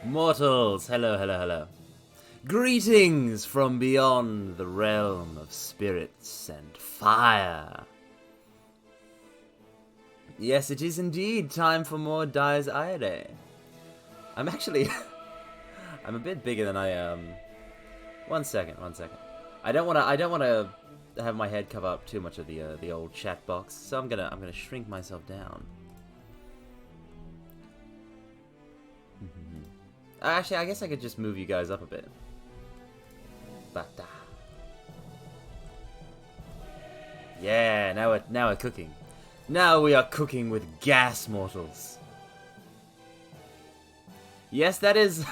Mortals, hello, hello, hello. Greetings from beyond the realm of spirits and fire. Yes, it is indeed time for more Dies Irae. I'm actually... I'm a bit bigger than I am. One second. I don't wanna have my head cover up too much of the old chat box, so I'm gonna shrink myself down. Actually, I guess I could just move you guys up a bit. Yeah, now we're cooking. Now we are cooking with gas, mortals. Yes, that is...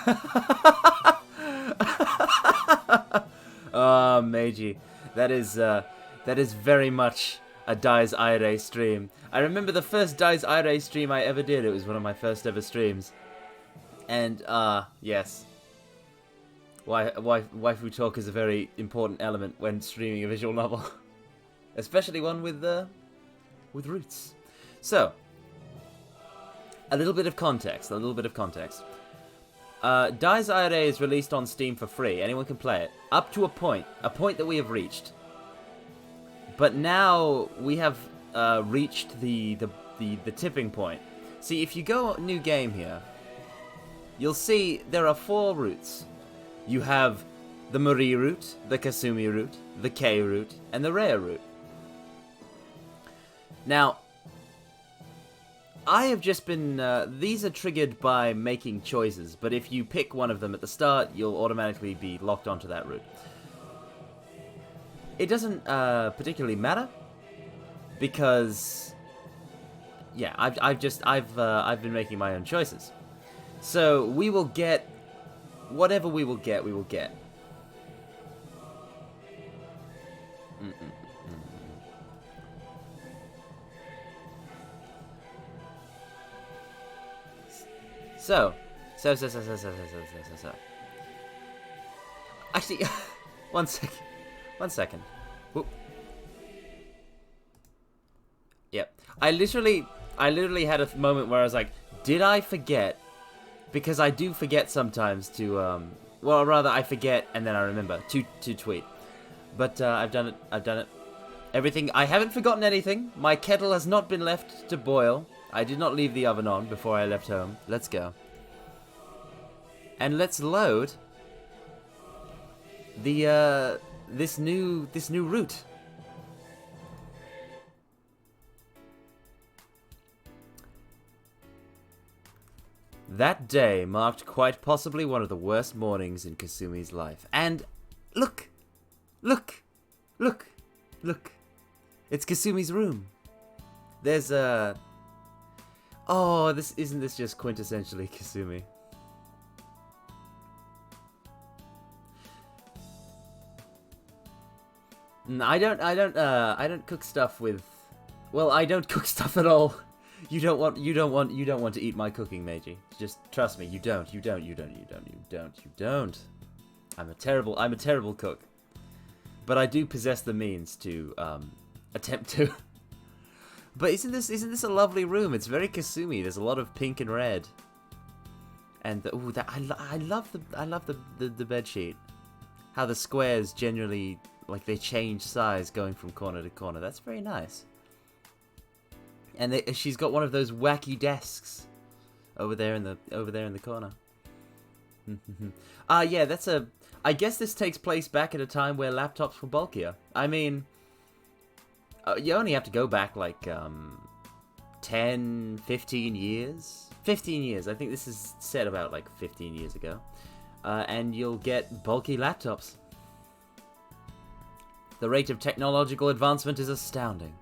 Oh, Meiji. That is very much a Dies Irae stream. I remember the first Dies Irae stream I ever did. It was one of my first ever streams. And, yes. Waifu talk is a very important element when streaming a visual novel. Especially one with roots. So, a little bit of context. Dies Irae is released on Steam for free. Anyone can play it. Up to a point that we have reached. But now we have reached the tipping point. See, if you go new game here, you'll see there are 4 routes. You have the Mori route, the Kasumi route, the Kei route, and the Rhea route. Now, I have just been... these are triggered by making choices, but if you pick one of them at the start, you'll automatically be locked onto that route. It doesn't particularly matter, because... yeah, I've been making my own choices. So, we will get... whatever we will get, we will get. So. Actually, one second. Whoop. Yep. I literally had a moment where I was like, did I forget? Because I do forget sometimes to, well, rather I forget and then I remember to tweet. But I've done it. Everything. I haven't forgotten anything. My kettle has not been left to boil. I did not leave the oven on before I left home. Let's go. And let's load the this new route. That day marked quite possibly one of the worst mornings in Kasumi's life. And look. It's Kasumi's room. There's a... oh, isn't this just quintessentially Kasumi? I don't cook stuff with... well, I don't cook stuff at all. You don't want to eat my cooking, Meiji. Just trust me, you don't. I'm a terrible cook. But I do possess the means to attempt to. But isn't this a lovely room? It's very Kasumi. There's a lot of pink and red. And I love the bed sheet. How the squares generally, like, they change size going from corner to corner. That's very nice. And she's got one of those wacky desks over there in the corner. Yeah, that's a... I guess this takes place back at a time where laptops were bulkier. I mean, you only have to go back like 10, 15 years. 15 years. I think this is set about like 15 years ago. And you'll get bulky laptops. The rate of technological advancement is astounding.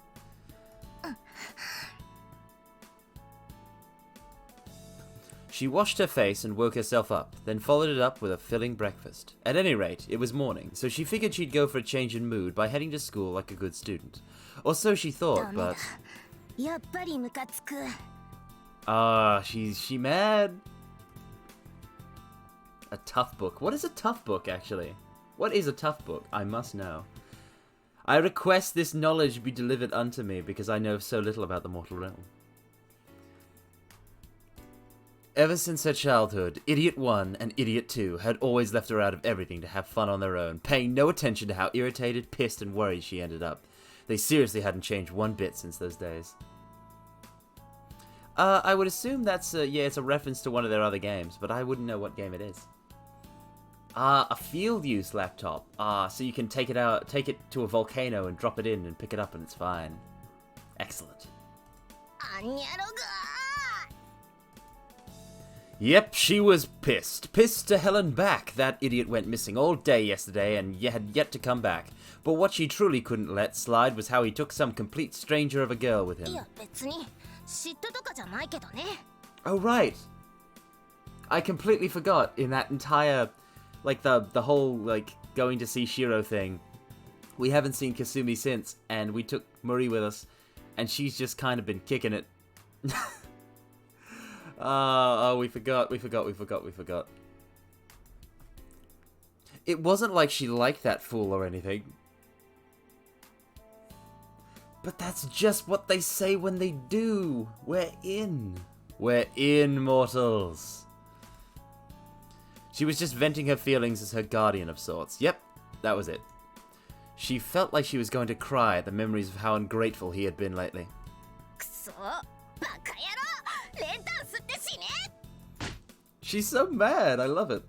She washed her face and woke herself up, then followed it up with a filling breakfast. At any rate, it was morning, so she figured she'd go for a change in mood by heading to school like a good student. Or so she thought, but... she mad? A tough book. What is a tough book, actually? What is a tough book? I must know. I request this knowledge be delivered unto me, because I know so little about the mortal realm. Ever since her childhood, Idiot 1 and Idiot 2 had always left her out of everything to have fun on their own, paying no attention to how irritated, pissed, and worried she ended up. They seriously hadn't changed one bit since those days. I would assume that's, it's a reference to one of their other games, but I wouldn't know what game it is. A field-use laptop. So you can take it to a volcano and drop it in and pick it up and it's fine. Excellent. Yep, she was pissed. Pissed to hell and back. That idiot went missing all day yesterday and had yet to come back. But what she truly couldn't let slide was how he took some complete stranger of a girl with him. Oh, right. I completely forgot in that entire, like, the whole, like, going to see Shiro thing. We haven't seen Kasumi since, and we took Mori with us, and she's just kind of been kicking it. We forgot. It wasn't like she liked that fool or anything. But that's just what they say when they do. We're in, mortals. She was just venting her feelings as her guardian of sorts. Yep, that was it. She felt like she was going to cry at the memories of how ungrateful he had been lately. She's so mad, I love it.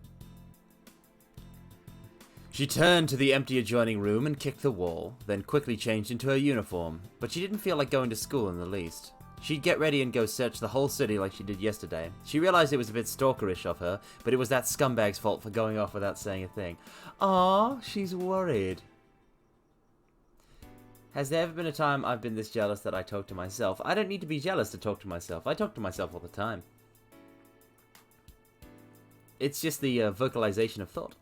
She turned to the empty adjoining room and kicked the wall, then quickly changed into her uniform, but she didn't feel like going to school in the least. She'd get ready and go search the whole city like she did yesterday. She realized it was a bit stalkerish of her, but it was that scumbag's fault for going off without saying a thing. Aww, she's worried. Has there ever been a time I've been this jealous that I talk to myself? I don't need to be jealous to talk to myself. I talk to myself all the time. It's just the vocalization of thought.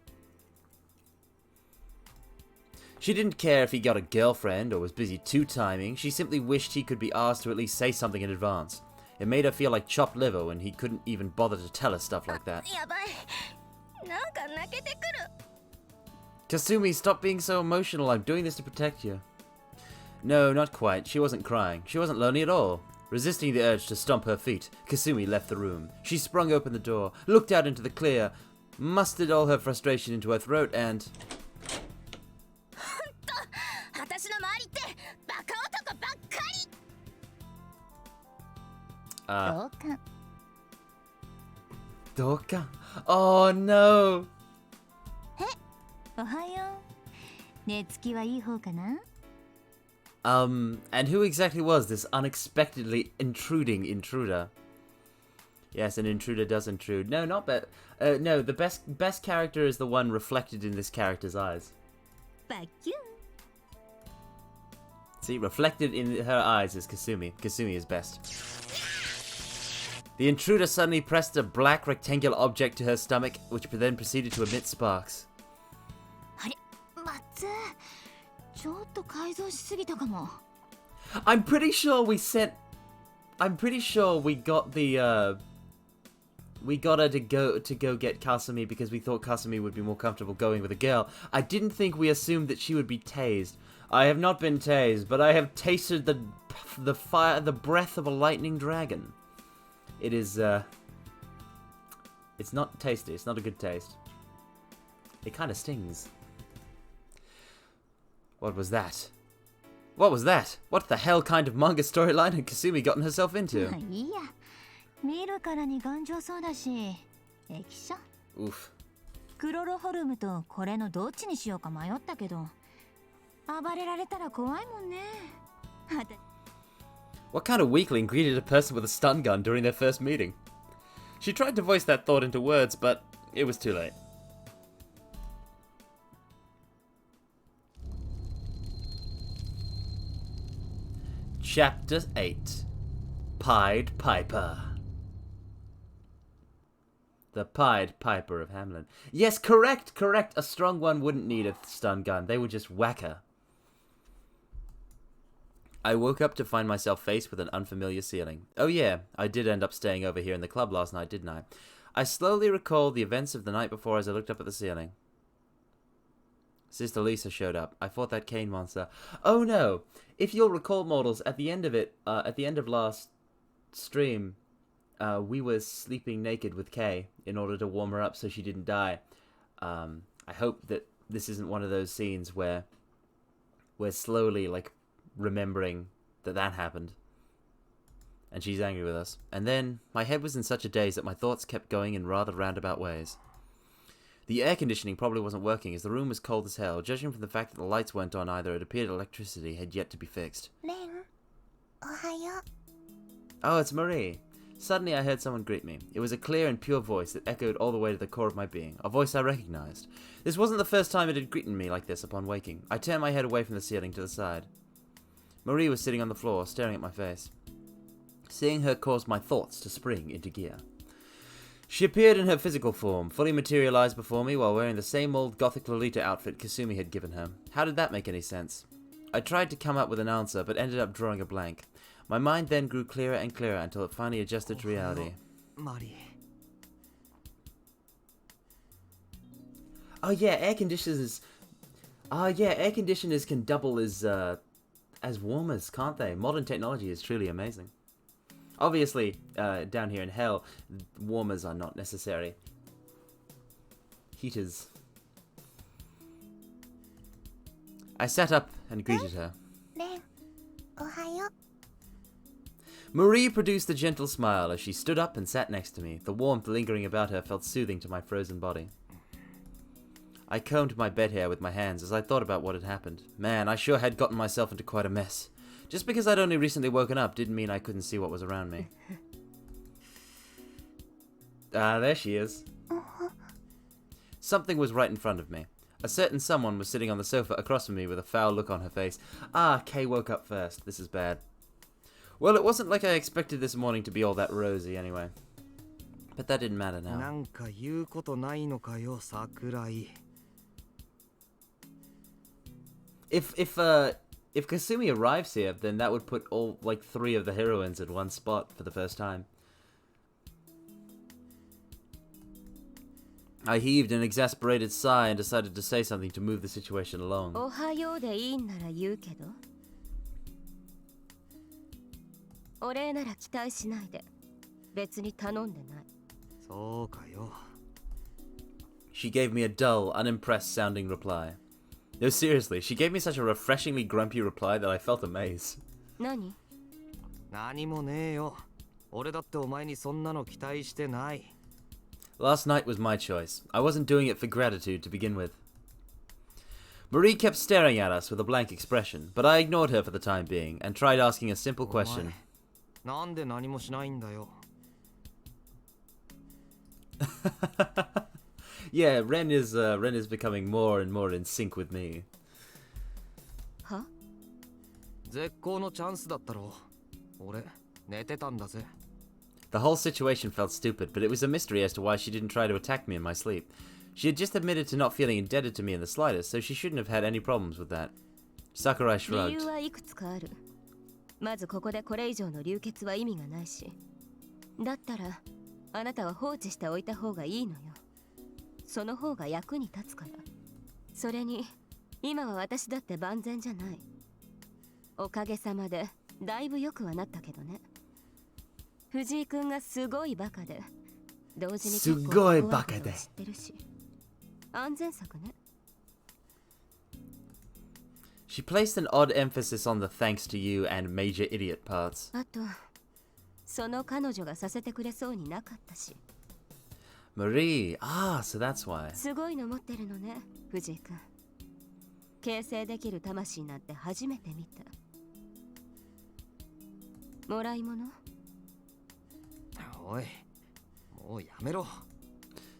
She didn't care if he got a girlfriend or was busy two-timing. She simply wished he could be asked to at least say something in advance. It made her feel like chopped liver when he couldn't even bother to tell her stuff like that. Kasumi, stop being so emotional. I'm doing this to protect you. No, not quite. She wasn't crying. She wasn't lonely at all. Resisting the urge to stomp her feet, Kasumi left the room. She sprung open the door, looked out into the clear, mustered all her frustration into her throat, and... Doka? Oh no! And who exactly was this unexpectedly intruding intruder? Yes, an intruder does intrude. No, not bad. No, the best character is the one reflected in this character's eyes. See, reflected in her eyes is Kasumi. Kasumi is best. The intruder suddenly pressed a black rectangular object to her stomach, which then proceeded to emit sparks. I'm pretty sure we got the we got her to go get Kasumi because we thought Kasumi would be more comfortable going with a girl. I didn't think we assumed that she would be tased. I have not been tased, but I have tasted the breath of a lightning dragon. It is it's not tasty. It's not a good taste. It kind of stings. What was that? What was that? What the hell kind of manga storyline had Kasumi gotten herself into? Oof. What kind of weakling greeted a person with a stun gun during their first meeting? She tried to voice that thought into words, but it was too late. Chapter 8. Pied Piper. The Pied Piper of Hamelin. Yes, correct. A strong one wouldn't need a stun gun. They would just whack her. I woke up to find myself faced with an unfamiliar ceiling. Oh yeah, I did end up staying over here in the club last night, didn't I? I slowly recalled the events of the night before as I looked up at the ceiling. Sister Lisa showed up. I fought that cane monster. Oh no! If you'll recall, mortals, at the end of last stream, we were sleeping naked with Kay in order to warm her up so she didn't die. I hope that this isn't one of those scenes where we're slowly, like, remembering that happened. And she's angry with us. And then, my head was in such a daze that my thoughts kept going in rather roundabout ways. The air conditioning probably wasn't working as the room was cold as hell. Judging from the fact that the lights weren't on either, it appeared electricity had yet to be fixed. Ren, ohayo. Oh, it's Marie. Suddenly I heard someone greet me. It was a clear and pure voice that echoed all the way to the core of my being. A voice I recognized. This wasn't the first time it had greeted me like this upon waking. I turned my head away from the ceiling to the side. Marie was sitting on the floor, staring at my face. Seeing her caused my thoughts to spring into gear. She appeared in her physical form, fully materialized before me while wearing the same old gothic Lolita outfit Kasumi had given her. How did that make any sense? I tried to come up with an answer, but ended up drawing a blank. My mind then grew clearer and clearer until it finally adjusted to reality. Oh yeah, air conditioners can double as warmers, can't they? Modern technology is truly amazing. Obviously, down here in hell, warmers are not necessary. Heaters. I sat up and greeted her. Ren, ohayo. Marie produced a gentle smile as she stood up and sat next to me. The warmth lingering about her felt soothing to my frozen body. I combed my bed hair with my hands as I thought about what had happened. Man, I sure had gotten myself into quite a mess. Just because I'd only recently woken up didn't mean I couldn't see what was around me. There she is. Something was right in front of me. A certain someone was sitting on the sofa across from me with a foul look on her face. Kay woke up first. This is bad. Well, it wasn't like I expected this morning to be all that rosy anyway. But that didn't matter now. If Kasumi arrives here, then that would put all, like, 3 of the heroines in one spot for the first time. I heaved an exasperated sigh and decided to say something to move the situation along. She gave me a dull, unimpressed sounding reply. No, seriously, she gave me such a refreshingly grumpy reply that I felt amazed. Last night was my choice. I wasn't doing it for gratitude to begin with. Marie kept staring at us with a blank expression, but I ignored her for the time being and tried asking a simple question. Yeah, Ren is becoming more and more in sync with me. Huh? The whole situation felt stupid, but it was a mystery as to why she didn't try to attack me in my sleep. She had just admitted to not feeling indebted to me in the slightest, so she shouldn't have had any problems with that. Sakurai shrugged. Sugoi baka de. She placed an odd emphasis on the thanks to you and major idiot parts. Marie, so that's why.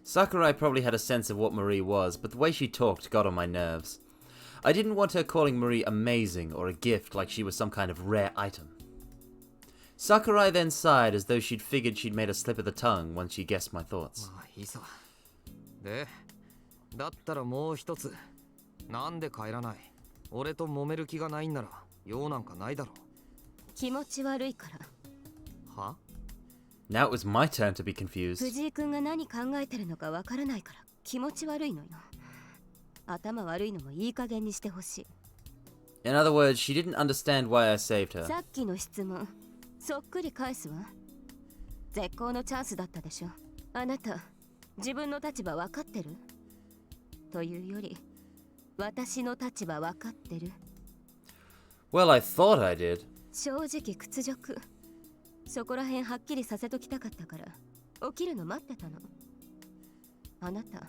Sakurai probably had a sense of what Marie was, but the way she talked got on my nerves. I didn't want her calling Marie amazing or a gift like she was some kind of rare item. Sakurai then sighed as though she'd figured she'd made a slip of the tongue once she guessed my thoughts. まあいいさ。で、だったらもう一つ。なんで帰らない？俺と揉める気がないんなら用なんかないだろ。気持ち悪いから。は？ Now it was my turn to be confused. 藤井君が何考えてるのかわからないから気持ち悪いのよ。頭悪いのもいい加減にしてほしい。In other words, she didn't understand why I saved her. さっきの質問、そっくり返すわ。絶好のチャンスだったでしょ。あなた、自分の立場分かってる？というより、私の立場分かってる？ Well, I thought I did. 正直屈辱。そこら辺はっきりさせときたかったから起きるの待ってたの。あなた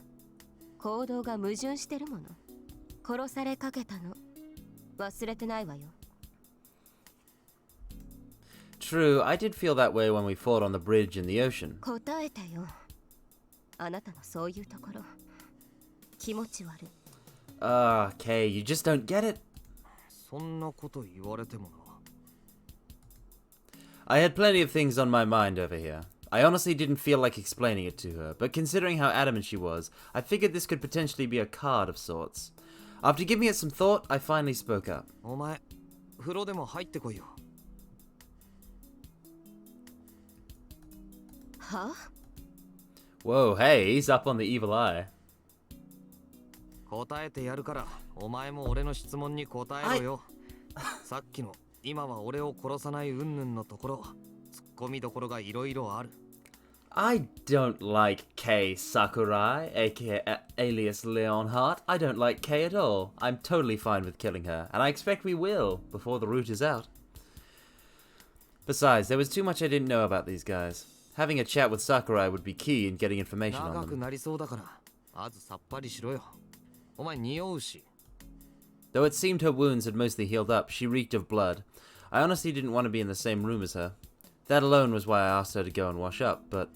行動が矛盾してるもの。殺されかけたの忘れてないわよ。 True, I did feel that way when we fought on the bridge in the ocean. 答えてよ。あなたのそういうところ気持ち悪い。Kay, you just don't get it. そんなこと言われてもな。I had plenty of things on my mind over here. I honestly didn't feel like explaining it to her, but considering how adamant she was, I figured this could potentially be a card of sorts. After giving it some thought, I finally spoke up. お前、風呂でも入ってこいよ。は？ Whoa, hey, he's up on the evil eye. 答えてやるから、お前も俺の質問に答えろよ。さっきの今は俺を殺さない云々のところ、ツッコミどころがいろいろある。I don't like Kei Sakurai, aka alias Leonhardt. I don't like Kei at all. I'm totally fine with killing her, and I expect we will before the route is out. Besides, there was too much I didn't know about these guys. Having a chat with Sakurai would be key in getting information on 長く them. なりそうだから、まずさっぱりしろよ。お前匂うし。Though it seemed her wounds had mostly healed up, she reeked of blood. I honestly didn't want to be in the same room as her. That alone was why I asked her to go and wash up, but...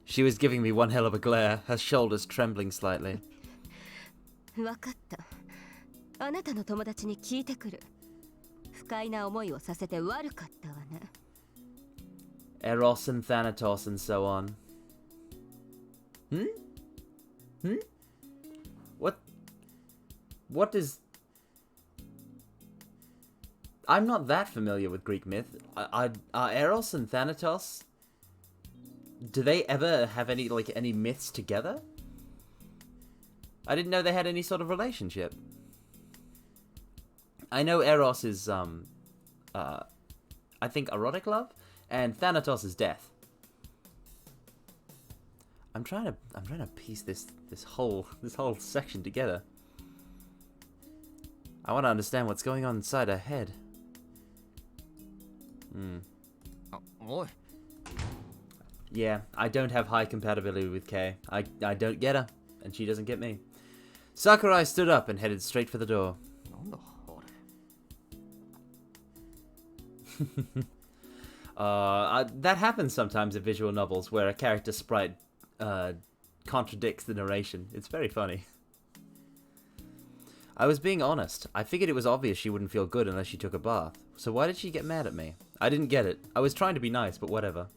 She was giving me one hell of a glare, her shoulders trembling slightly. わかった。あなたの友達に聞いてくる。不快な思いをさせて悪かったわね。Eros and Thanatos and so on. What is... I'm not that familiar with Greek myth. Are Eros and Thanatos... Do they ever have any myths together? I didn't know they had any sort of relationship. I know Eros is, I think erotic love, and Thanatos is death. I'm trying to piece this whole section together. I want to understand what's going on inside her head. おい。 Yeah, I don't have high compatibility with Kei. I don't get her, and she doesn't get me. Sakurai stood up and headed straight for the door. なんだあれ。That happens sometimes in visual novels where a character sprite contradicts the narration. It's very funny. I was being honest. I figured it was obvious she wouldn't feel good unless she took a bath. So why did she get mad at me? I didn't get it. I was trying to be nice, but whatever.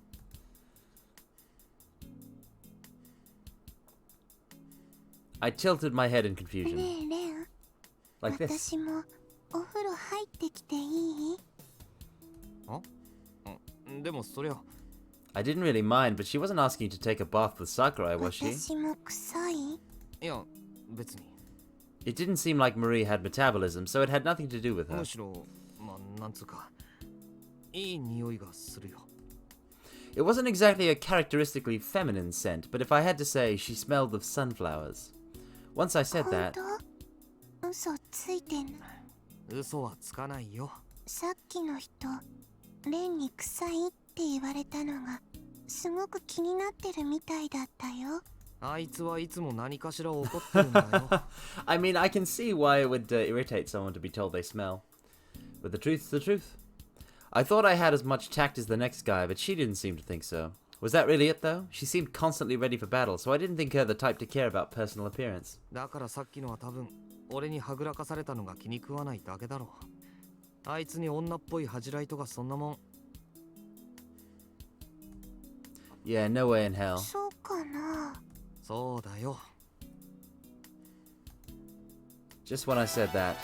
I tilted my head in confusion. ねえレン、 Like this. 私もお風呂入ってきていい？でもそりゃ。I didn't really mind, but she wasn't asking to take a bath with Sakurai, was she? 私も臭い？いや、別に。 It didn't seem like Marie had metabolism, so it had nothing to do with her. むしろ、まあ、なんつうか、いい匂いがするよ。It wasn't exactly a characteristically feminine scent, but if I had to say, she smelled of sunflowers. Once I said 本 that, 当？嘘ついてんの？嘘はつかないよ。さっきの人、レンに臭いって言われたのがすごく気になってるみたいだったよ。あいつはいつも何かしら怒ってるんだよ。I mean, I can see why it would irritate someone to be told they smell. But the truth's the truth. I thought I had as much tact as the next guy, but she didn't seem to think so. Was that really it, though? She seemed constantly ready for battle, so I didn't think her the type to care about personal appearance. だからさっきのは多分俺にはぐらかされたのが気に食わないだけだろう。あいつに女っぽい恥じらいとかそんなもん。Yeah, no way in hell. そうかな。そうだよ。Just when I said that.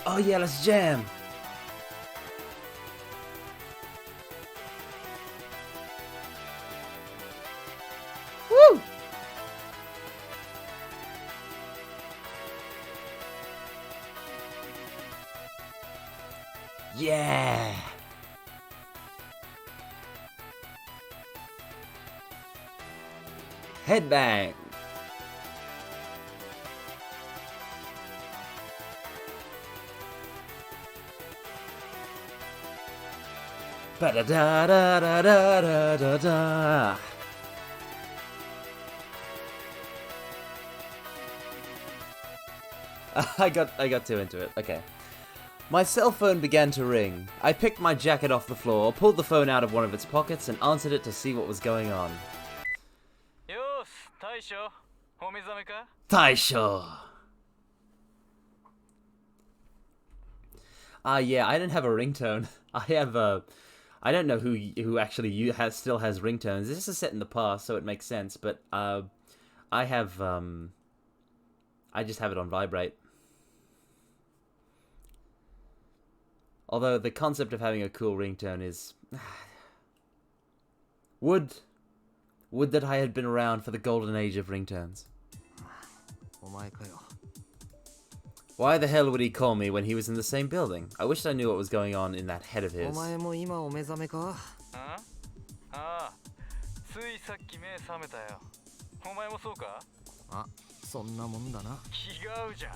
Oh yeah, let's jam! Woo! Yeah! Headbang! Ba-da-da-da-da-da-da-da. I got too into it. Okay. My cell phone began to ring. I picked my jacket off the floor, pulled the phone out of one of its pockets, and answered it to see what was going on. Taisho! Yeah, I didn't have a ringtone. I don't know who actually still has ringtones. This is set in the past, so it makes sense. But I just have it on vibrate. Although the concept of having a cool ringtone is would that I had been around for the golden age of ringtones. お前かよ。 Why the hell would he call me when he was in the same building? I wished I knew what was going on in that head of お his. 前も今お目覚めか？ああ、ついさっき目覚めたよ。お前もそうか？あ、そんなもんだな。違うじゃん。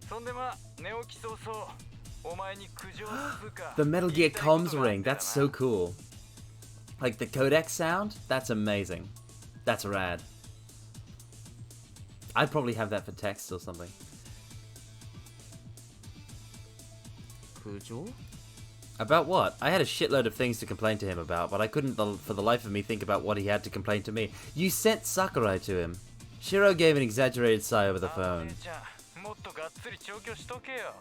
そんでま、寝起き早々、お前に苦情つうか。 The Metal Gear comms ring, that's so cool. Like the codec sound, that's amazing. That's rad. I'd probably have that for text or something. 苦情？ About what? I had a shitload of things to complain to him about, but I couldn't for the life of me think about what he had to complain to me. You sent Sakurai to him. Shiro gave an exaggerated sigh over the phone. じゃあ、もっとがっつり調教しとけよ。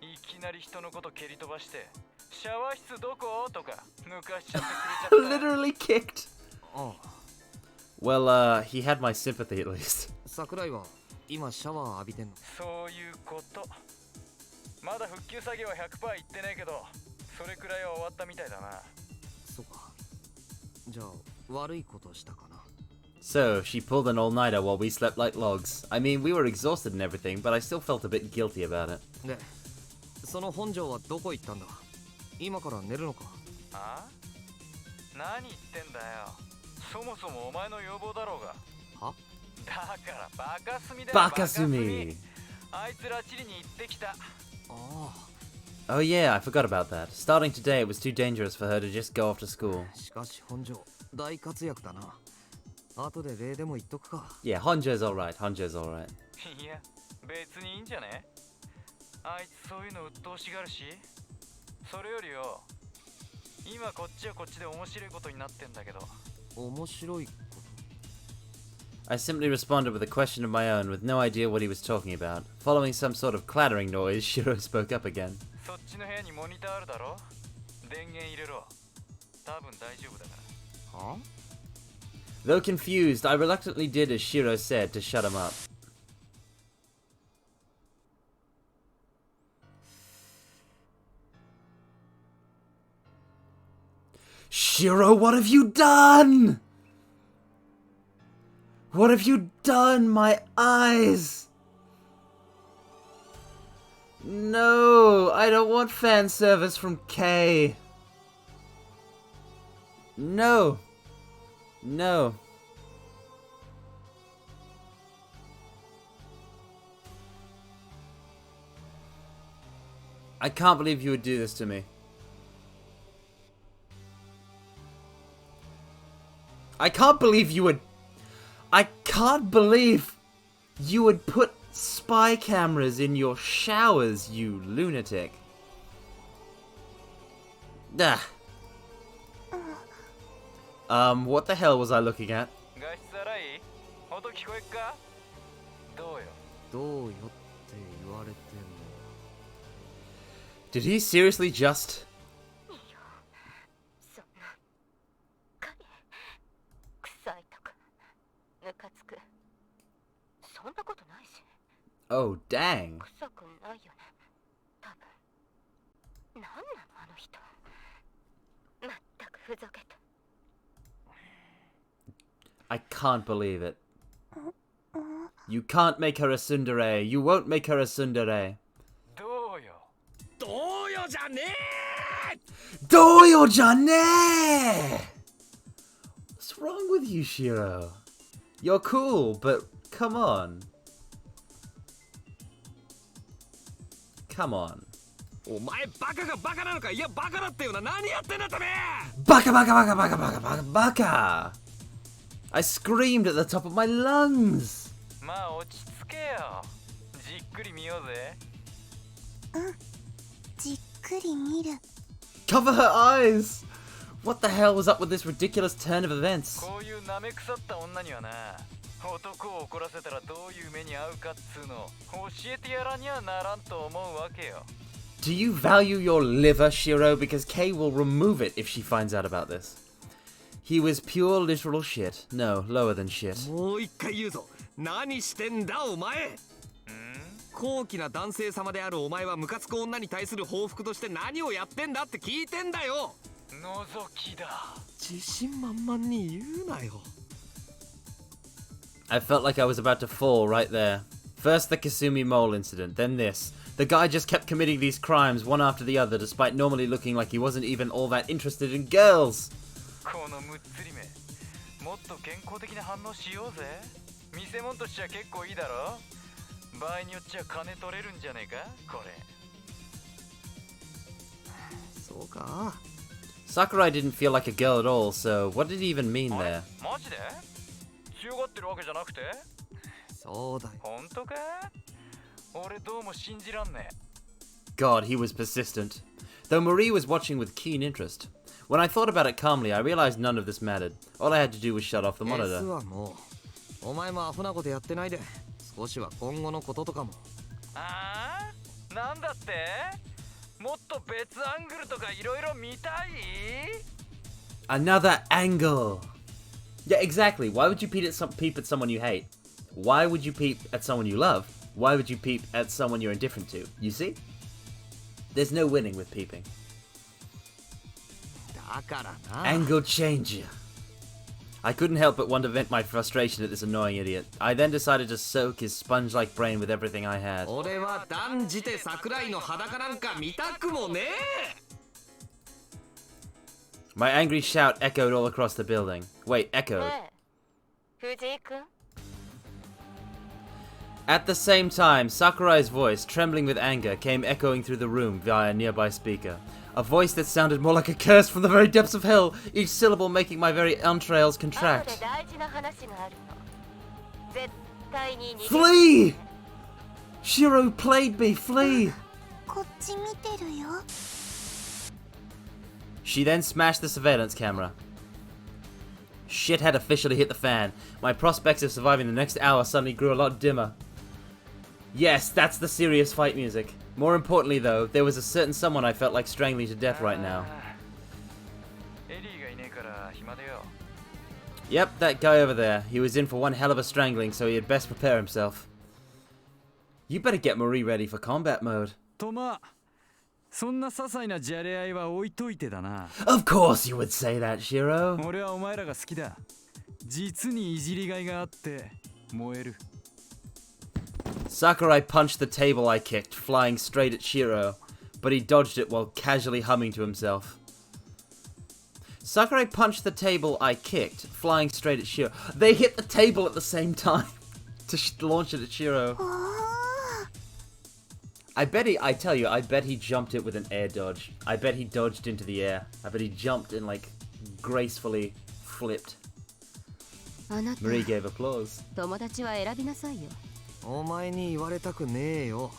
いきなり人のこと蹴り飛ばして、シャワー室どことか抜かしちゃってくれちゃった。 Literally kicked. ああ。 Well, he had my sympathy at least. 桜井は今シャワー浴びてんの？そういうこと。まだ復旧作業は 100% いってねえけど、それくらいは終わったみたいだな。そうか。じゃあ悪いことしたかな。 So, she pulled an all-nighter while we slept like logs. I mean, we were exhausted and everything, but I still felt a bit guilty about it. で、その本庄はどこ行ったんだ？今から寝るのか？あ？何言ってんだよ。そもそもお前の要望だろうが。は？だからバカスミだよ。バカスミ。あいつらチリに行ってきた。Oh yeah, I forgot about that. Starting today, it was too dangerous for her to just go off to school. しかし本庄大活躍だな。後で礼でも言っとくか。Yeah, Honjo's alright, Honjo's alright. いや、別にいいんじゃね？あいつそういうの鬱陶しがるし。それよりよ、今こっちはこっちで面白いことになってんだけど。面白いこと？ I simply responded with a question of my own, with no idea what he was talking about. Following some sort of clattering noise, Shiro spoke up again. そっちの部屋にモニターあるだろ？電源入れろ。多分大丈夫だから。は？ Though confused, I reluctantly did as Shiro said to shut him up. Shiro, what have you done? What have you done? My eyes! No, I don't want fan service from Kay. No. No. I can't believe you would do this to me. I can't believe you would... I can't believe you would put spy cameras in your showers, you lunatic. Ah. What the hell was I looking at? 画質荒い？音聞こえっか？どうよ。どうよって言われても。 Did he seriously just... そんな影臭いとかムカつくそんなことないし Oh, dang. 臭くないよね多分なんなのあの人まったくふざけた I can't believe it. You can't make her a tsundere. You won't make her a tsundere. どうよ。どうよじゃねえ Doyo Jane! What's wrong with you, Shiro? You're cool, but come on. Come on. お前バカがバカなのかいやバカだってよな何やってんだてめえ Baka baka baka baka baka baka baka! I screamed at the top of my lungs! まあ落ち着けよ。じっくり見ようぜ。じっくり見る。 Cover her eyes! What the hell was up with this ridiculous turn of events? こういう舐め腐った女にはな、男を怒らせたらどういう目に遭うかっつうの教えてやらにゃならんと思うわけよ。 Do you value your liver, Shiro? Because Kay will remove it if she finds out about this. He was pure literal shit. No, lower than shit. もう一回言うぞ何してんだお前高貴な男性様であるお前はムカつく女に対する報復として何をやってんだって聞いてんだよ覗きだ。自信満々に言うなよ I felt like I was about to fall right there. First the Kasumi mole incident, then this. The guy just kept committing these crimes one after the other despite normally looking like he wasn't even all that interested in girls. このむっつりめ、もっと健康的な反応しようぜ。見せ物としちゃ結構いいだろ。場合によっちゃ金取れるんじゃねえかこれ。そうか Sakurai didn't feel like a girl at all, so what did he even mean あれ there? マジで？強がってるわけじゃなくて？そうだよ本当か？俺どうも信じらんねえ。 God, he was persistent. Though Marie was watching with keen interest. When I thought about it calmly, I realized none of this mattered. All I had to do was shut off the 実 monitor. はもうお前もアホなことやってないで少しは今後のこととかもああ？なんだって？もっと別アングルとかいろいろ見たい？ Another angle! Yeah, exactly. Why would you peep at someone you hate? Why would you peep at someone you love? Why would you peep at someone you're indifferent to? You see? There's no winning with peeping. だからな Angle changer. I couldn't help but want to vent my frustration at this annoying idiot. I then decided to soak his sponge-like brain with everything I had. 俺は断じて桜井の裸なんか見たくもねえ My angry shout echoed all across the building. Wait, echoed. ねえ藤井君 At the same time, Sakurai's voice, trembling with anger, came echoing through the room via a nearby speaker. A voice that sounded more like a curse from the very depths of hell, each syllable making my very entrails 後で contract. 大事な話があるの絶対に逃げ Flee! Shiro played me, flee! こっち見てるよ。 She then smashed the surveillance camera. Shit had officially hit the fan. My prospects of surviving the next hour suddenly grew a lot dimmer. Yes, that's the serious fight music. More importantly though, there was a certain someone I felt like strangling to death right now. エリーがいねえから暇だよ。 Yep, that guy over there. He was in for one hell of a strangling, so he had best prepare himself. You better get Marie ready for combat mode. とまあそんな些細なじゃれ合いは置いといてだな。 Of course you would say that, Shiro. 俺はお前らが好きだ。実にいじりがいがあって燃える。 Sakurai punched the table I kicked, flying straight at Shiro, but he dodged it while casually humming to himself. Sakurai punched the table I kicked, flying straight at Shiro. They hit the table at the same time to launch it at Shiro. おー I bet he jumped it with an air dodge. I bet he dodged into the air. I bet he jumped and like gracefully flipped. あなた Marie gave applause. 友達は選びなさいよお前に言われたくねえよ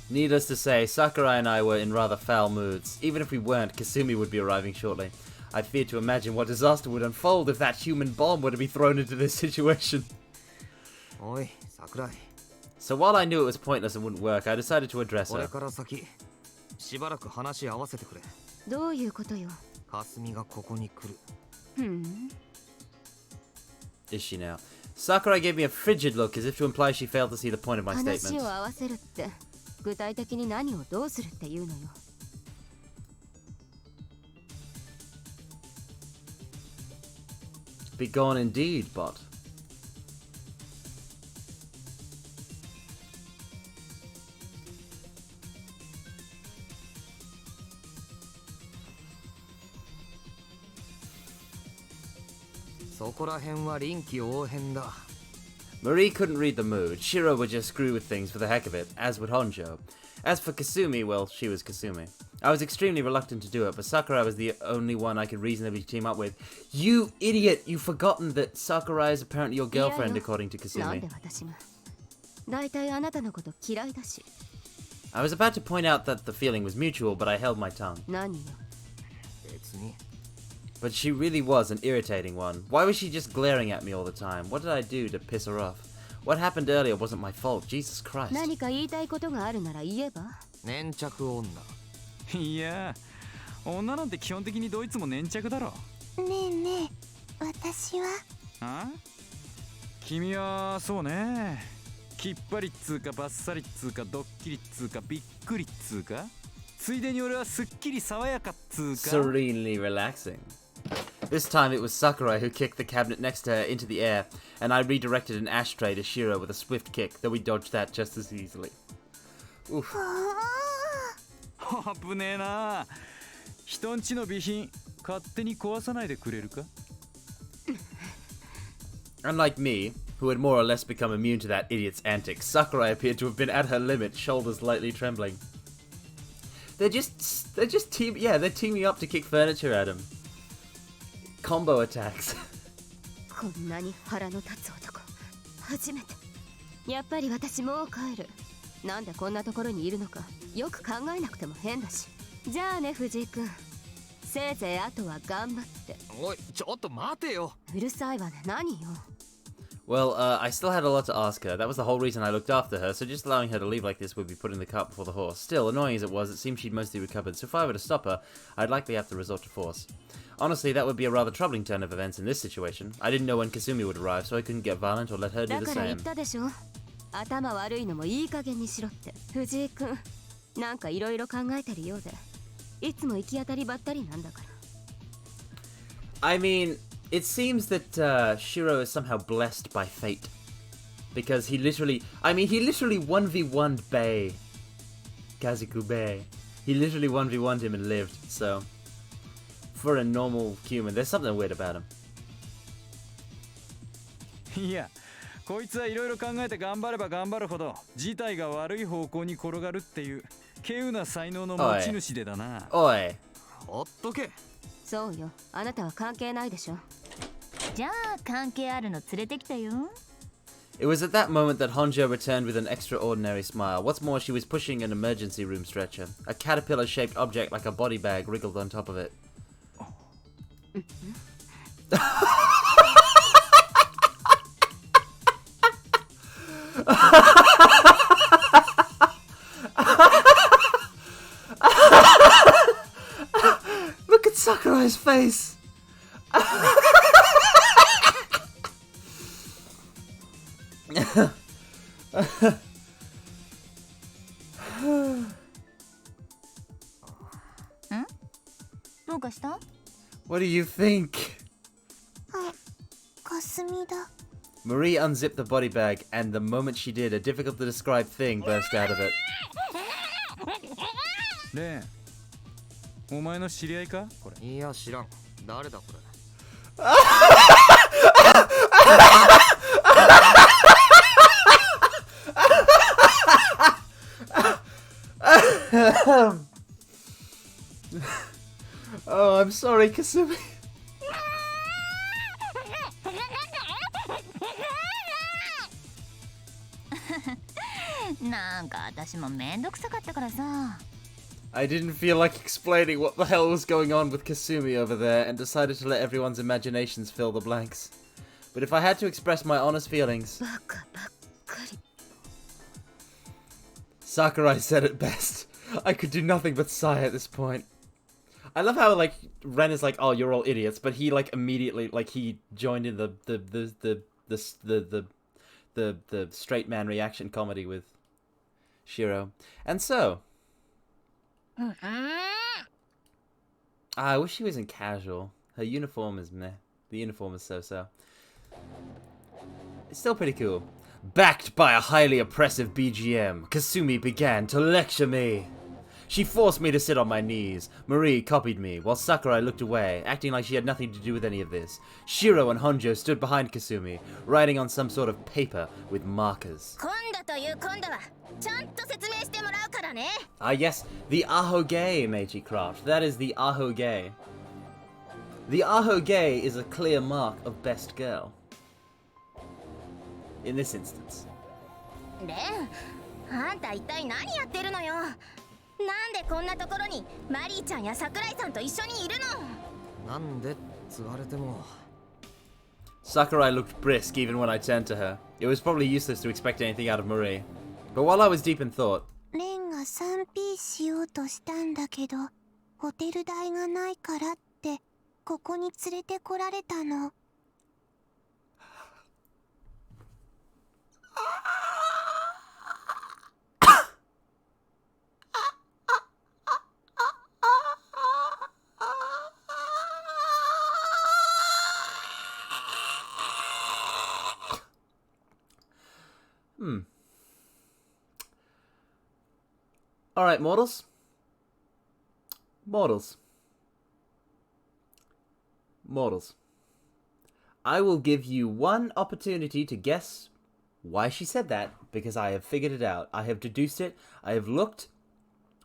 Needless to say, Sakurai and I were in rather foul moods. Even if we weren't, Kasumi would be arriving shortly. I fear to imagine what disaster would unfold if that human bomb were to be thrown into this situation. おい桜井 So while I knew it was pointless and wouldn't work, I decided to address こ her. れから先しばらく話合わせてくれどういうことよ。かすみがここに来る Is she now? Sakurai gave me a frigid look as if to imply she failed to see the point of my 話 statement. を合わせるって具体的に何をどうするっていうのよ。Be gone indeed, bot. Marie couldn't read the mood. Shiro would just screw with things for the heck of it, as would Honjo. As for Kasumi, well, she was Kasumi. I was extremely reluctant to do it, but Sakurai was the only one I could reasonably team up with. You idiot! You've forgotten that Sakurai is apparently your girlfriend, according to なん Kasumi. で私が。だいたいあなたのこと嫌いだし。 I was about to point out that the feeling was mutual, but I held my tongue. 何よ。別に But she really was an irritating one. Why was she just glaring at me all the time? What did I do to piss her off? What happened earlier wasn't my fault. Jesus Christ. 何か言いたいことがあるなら言えば。粘着女いや女なんて基本的にどいつも粘着だろ。ねえねえ、私はあ君はそうねきっぱりっつうかバッサリっつうかドッキリっつうかびっくりっつうかついでに俺はすっきり爽やかっつうか Serenely relaxing. This time it was Sakurai who kicked the cabinet next to her into the air, and I redirected an ashtray to Shiro with a swift kick, though we dodged that just as easily. Oof. 危ねえな人んちの備品勝手に壊さないでくれるか Unlike me, who had more or less become immune to that idiot's antics, Sakurai appeared to have been at her limit, shoulders lightly trembling. They're teaming up to kick furniture at him. Combo attacks. こんなに腹の立つ男初めて。やっぱり私もう帰る。なんでこんなところにいるのかよく考えなくても変だし。じゃあね藤井君。せいぜいあとは頑張って。おいちょっと待てようるさいわね何よ。Well, I still had a lot to ask her. That was the whole reason I looked after her, so just allowing her to leave like this would be putting the cart before the horse. Still, annoying as it was, it seemed she'd mostly recovered, so if I were to stop her, I'd likely have to resort to force. Honestly, that would be a rather troubling turn of events in this situation. I didn't know when Kasumi would arrive, so I couldn't get violent or let her do だ the から言 same. ったでしょ。頭悪いのもいい加減にしろって。藤井君なんかいろいろ考えてるようでいつも行き当たりばったりなんだから。I mean, it seems that Shiro is somehow blessed by fate. Because he literally 1v1'd Bei. Kazuku Bei. He literally 1v1'd him and lived, so... For a normal human, there's something weird about him. いやこいつはいろいろ考えて頑張れば頑張るほど事態が悪い方向に転がるっていう稀有な才能の持ち主でだな Oi. ほっとけそうよあなたは関係ないでしょ。じゃあ関係あるの連れてきたよ。 It was at that moment that Honjo returned with an extraordinary smile. What's more, she was pushing an emergency room stretcher. A caterpillar-shaped object like a body bag wriggled on top of it. Look at Sakurai's face! Hmm? どうかした？ What do you think? あ、かすみだ。 Marie unzipped the body bag, and the moment she did, a difficult to describe thing burst out of it. レンお前の知り合いかこれいや知らん誰だこれ Oh, I'm sorry, Kasumi. なんか私もめんどくさかったからさ。I didn't feel like explaining what the hell was going on with Kasumi over there and decided to let everyone's imaginations fill the blanks. But if I had to express my honest feelings... Sakurai said it best. I could do nothing but sigh at this point. I love how, like, Ren is like, oh, you're all idiots, but he, like, immediately, like, he joined in the straight man reaction comedy with Shiro. And so... I wish she was in casual. Her uniform is meh. The uniform is so-so. It's still pretty cool. Backed by a highly oppressive BGM, Kasumi began to lecture me. She forced me to sit on my knees. Marie copied me, while Sakurai looked away, acting like she had nothing to do with any of this. Shiro and Honjo stood behind Kasumi, writing on some sort of paper with markers. Ah yes, the ahoge, Meiji Craft. That is the ahoge. The ahoge is a clear mark of best girl. In this instance. なんでこんなところにマリーちゃんや桜井さんと一緒にいるの？なんでつわれても。Sakurai looked brisk even when I turned to her. It was probably useless to expect anything out of Marie. But while I was deep in thought, レンが 3P しようとしたんだけど、ホテル代がないからってここに連れてこられたの。Alright, mortals. Mortals. Mortals. I will give you one opportunity to guess why she said that, because I have figured it out. I have deduced it. I have looked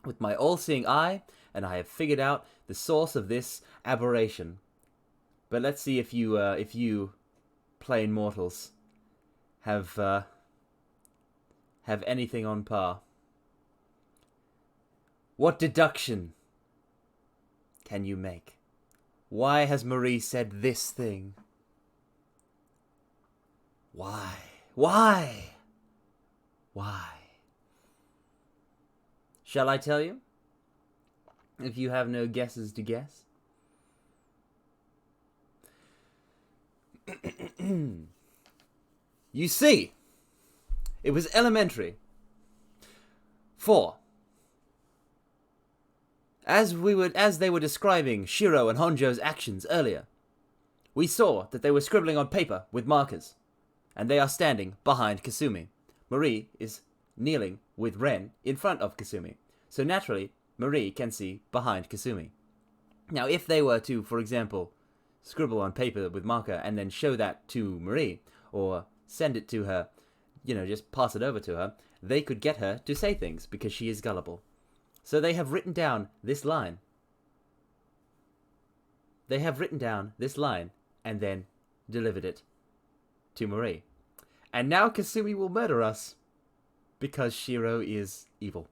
with my all-seeing eye, and I have figured out the source of this aberration. But let's see if you plain mortals have anything on par. What deduction can you make? Why has Marie said this thing? Why? Why? Why? Shall I tell you? If you have no guesses to guess. You see, it was elementary. 4. As they were describing Shiro and Honjo's actions earlier, we saw that they were scribbling on paper with markers, and they are standing behind Kasumi. Marie is kneeling with Ren in front of Kasumi, so naturally, Marie can see behind Kasumi. Now, if they were to, for example, scribble on paper with marker and then show that to Marie, or send it to her, just pass it over to her, they could get her to say things because she is gullible. So they have written down this line. They have written down this line and then delivered it to Marie. And now Kasumi will murder us because Shiro is evil.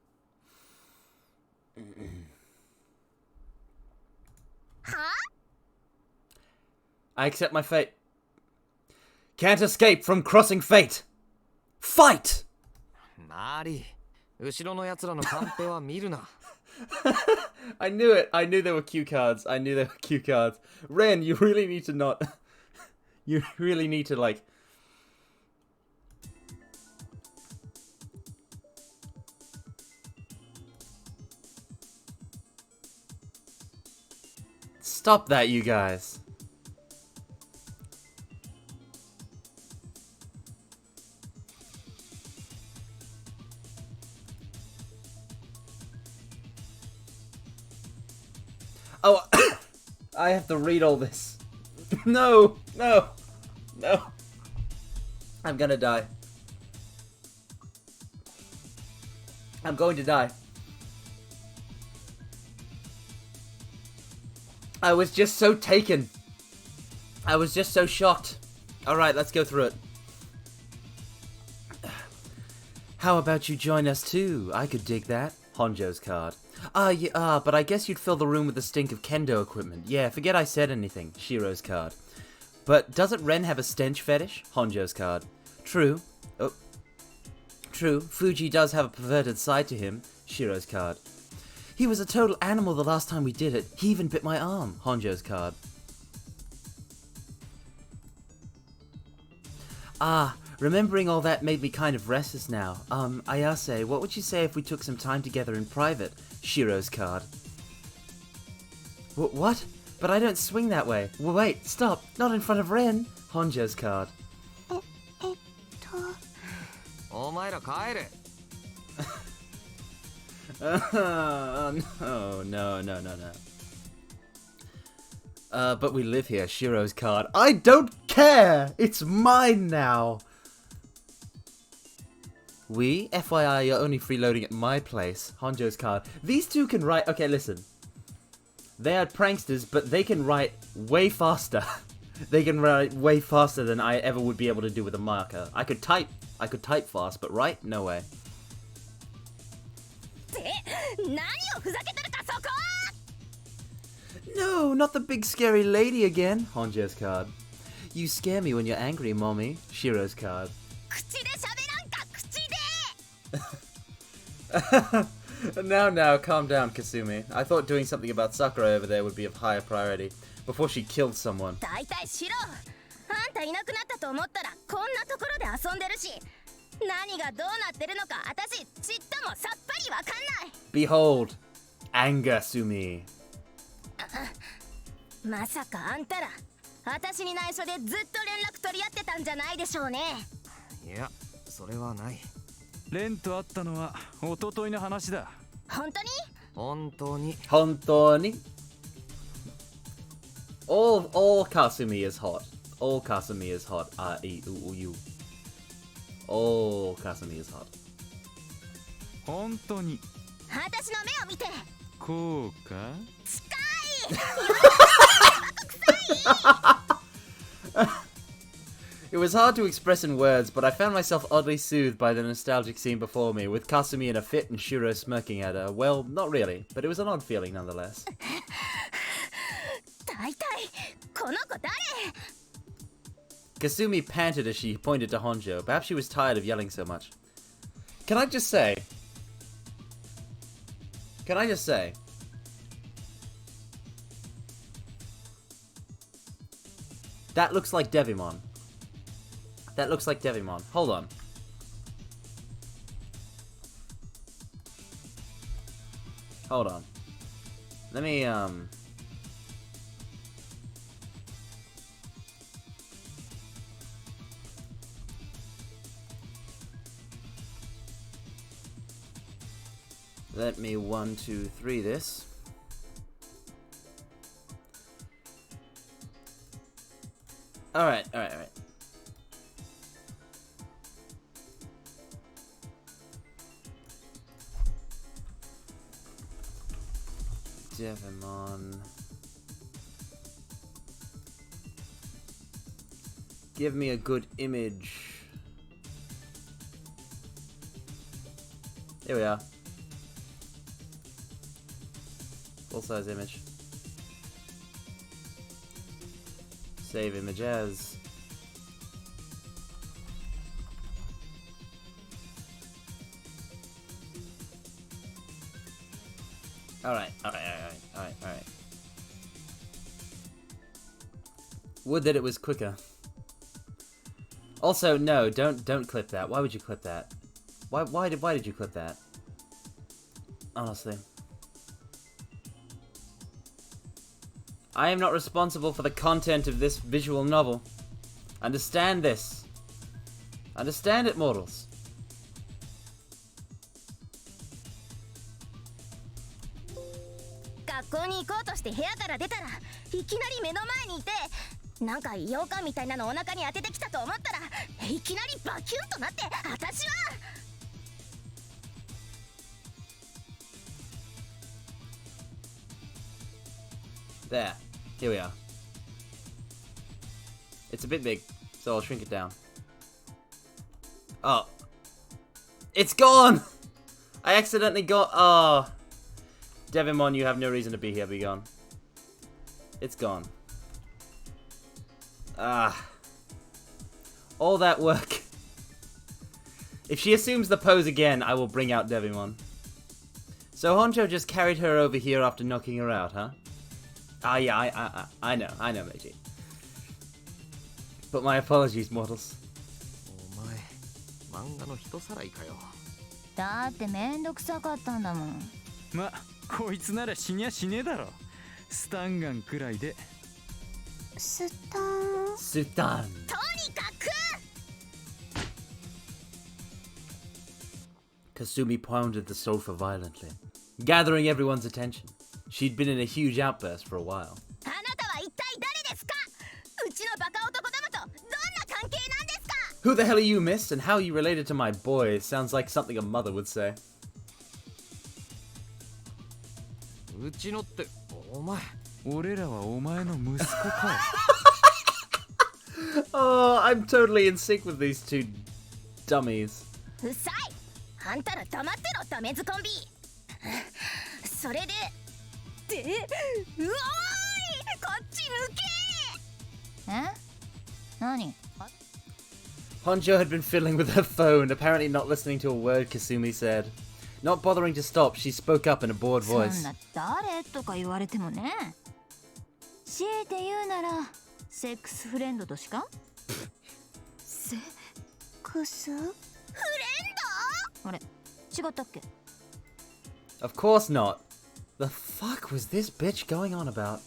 Huh? I accept my fate. Can't escape from crossing fate. Fight! マリー、後ろの奴らのカンペは見るな。I knew it. I knew there were cue cards. I knew there were cue cards. Ren, you really need to not... You really need to, like... Stop that, you guys. Oh, I have to read all this. No, no, no. I'm gonna die. I'm going to die. I was just so taken. I was just so shocked. Alright, let's go through it. How about you join us too? I could dig that. Honjo's card. But I guess you'd fill the room with the stink of kendo equipment. Yeah, forget I said anything. Shiro's card. But doesn't Ren have a stench fetish? Honjo's card. True. Oh. True, Fuji does have a perverted side to him. Shiro's card. He was a total animal the last time we did it. He even bit my arm. Honjo's card. Remembering all that made me kind of restless now. Ayase, what would you say if we took some time together in private? Shiro's card. What? But I don't swing that way. Wait, stop. Not in front of Ren. Honjo's card. お前ら帰れ No. But we live here. Shiro's card. I don't care! It's mine now! We? FYI, you're only freeloading at my place. Honjo's card. These two can write... Okay, listen. They are pranksters, but they can write way faster. They can write way faster than I ever would be able to do with a marker. I could type fast, but write? No way. 何をふざけてるかそこ No, not the big scary lady again. Honjo's card. You scare me when you're angry, mommy. Shiro's card. 口で喋らんか口で Now, calm down, Kasumi. I thought doing something about Sakura over there would be of higher priority before she killed someone. だいたいしろあんたいなくなったと思ったらこんなところで遊んでるし何がどうなってるのか私ちっともさっぱりわかんない Behold, anger, Sumi. まさかあんたら私に内緒でずっと連絡取り合ってたんじゃないでしょうねいやそれはないレンと会ったのは一昨日の話だ本当に本当に Hontoni. All Kasumi is hot. All Kasumi is hot. R-E-U-U. All Kasumi is hot. 本当に私の目を見てこうか It was hard to express in words, but I found myself oddly soothed by the nostalgic scene before me, with Kasumi in a fit and Shiro smirking at her. Well, not really, but it was an odd feeling nonetheless. 大体この子誰 Kasumi panted as she pointed to Honjo. Perhaps she was tired of yelling so much. Can I just say... That looks like Devimon. Hold on. Let me, Let me 1, 2, 3 this. Alright. Devimon. Give me a good image. Here we are. Full size image. Save image as. Alright. Would that it was quicker. Also, no, don't clip that. Why would you clip that? Why did you clip that? Honestly. I am not responsible for the content of this visual novel. Understand this. Understand it, mortals. 学校に行こうとして部屋から出たらいきなり目の前にいてなんか羊羹みたいなのお腹に当ててきたと思ったらいきなりバキュンとなって私は There. Here we are. It's a bit big, so I'll shrink it down. Oh. It's gone! I accidentally got... Oh. Devimon, you have no reason to be here. Be gone. It's gone. Ah. All that work. If she assumes the pose again, I will bring out Devimon. So Honcho just carried her over here after knocking her out, huh? Ah, yeah, I know, Meiji. But my apologies, mortals. お前漫画の人さらいかよ。だってめんどくさかったんだもん。ま、こいつなら死にゃしねえだろ。スタンガンくらいで。スタン。スタン。とにかく Kasumi pounded the sofa violently, gathering everyone's attention. She'd been in a huge outburst for a while. あなたは一体誰ですか？うちのバカ男どもとどんな関係なんですか？ Who the hell are you, miss? And how are you related to my boy? Sounds like something a mother would say. うちのってお前。俺らはお前の息子か。Oh, I'm totally in sync with these two dummies. うさい。あんたら黙ってろダメズコンビ。それでうおーいこっち向け。え？何？ Honjo had been fiddling with her phone, apparently not listening to a word Kasumi said. Not bothering to stop, she spoke up in a bored そん voice. な誰とか言われてもね。強いて言うならセックスフレンドとしか？セックスフレンド？あれ違ったっけ？ Of course not. The fuck was this bitch going on about?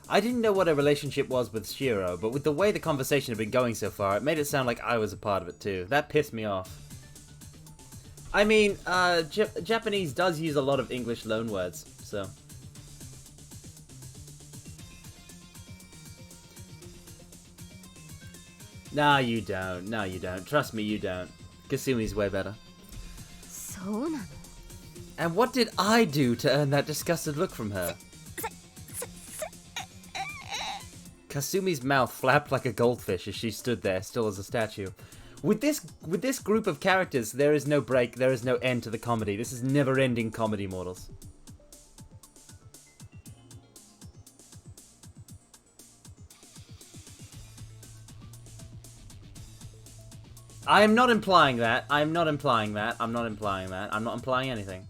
I didn't know what a relationship was with Shiro, but with the way the conversation had been going so far, it made it sound like I was a part of it too. That pissed me off. I mean, Japanese does use a lot of English loanwords, so... Nah, you don't. No, you don't. Trust me, you don't. Kasumi's way better. そうなの？ And what did I do to earn that disgusted look from her? Kasumi's mouth flapped like a goldfish as she stood there, still as a statue. With this group of characters, there is no break, there is no end to the comedy. This is never-ending comedy, mortals. I am not implying that. I am not implying that. I'm not implying that. I'm not implying anything.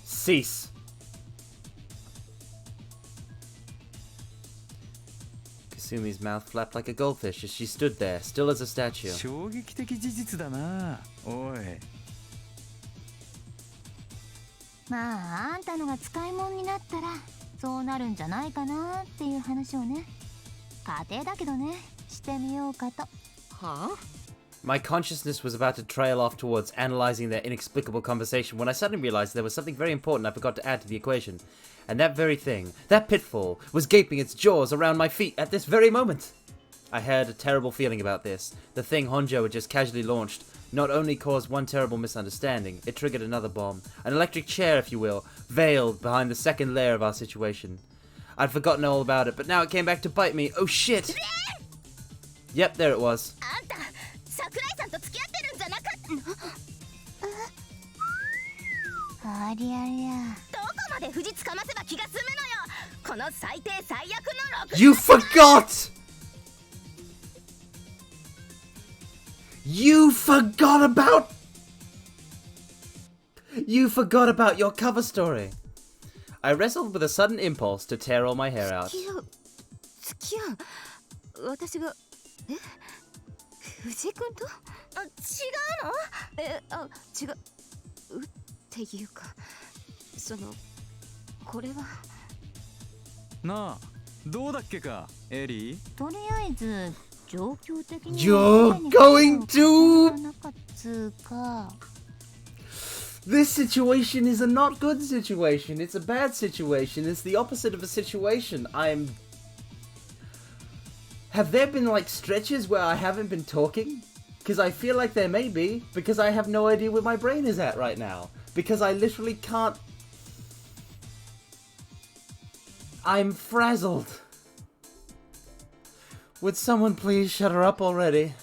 Cease. Kasumi's mouth flapped like a goldfish as she stood there, still as a statue. 衝撃的事実だな。おい。まああんたのが使い物になったらそうなるんじゃないかなっていう話をね。家庭だけどねしてみようかと。はあ？ My consciousness was about to trail off towards analyzing their inexplicable conversation when I suddenly realized there was something very important I forgot to add to the equation. And that very thing, that pitfall, was gaping its jaws around my feet at this very moment. I had a terrible feeling about this. The thing Honjo had just casually launched not only caused one terrible misunderstanding, it triggered another bomb. An electric chair, if you will, veiled behind the second layer of our situation. I'd forgotten all about it, but now it came back to bite me. Oh shit! Yep, there it was. あんた桜井さんと付き合ってるんじゃなかった。ありゃりゃ。どこまで藤つかませば気が済むのよ。この最低最悪の6。 You forgot! You forgot about... You forgot about your cover story. I wrestled with a sudden impulse to tear all my hair out. 付き合う？私が藤井君と？あ、違うの？違うっていうかこれはなあ、どうだっけか、エリー。とりあえず状況的に You're going to... なかっつうか。 This situation is a not good situation. It's a bad situation. It's the opposite of a situation. Have there been like stretches where I haven't been talking? Because I feel like there may be. Because I have no idea where my brain is at right now. Because I literally can't... I'm frazzled. Would someone please shut her up already?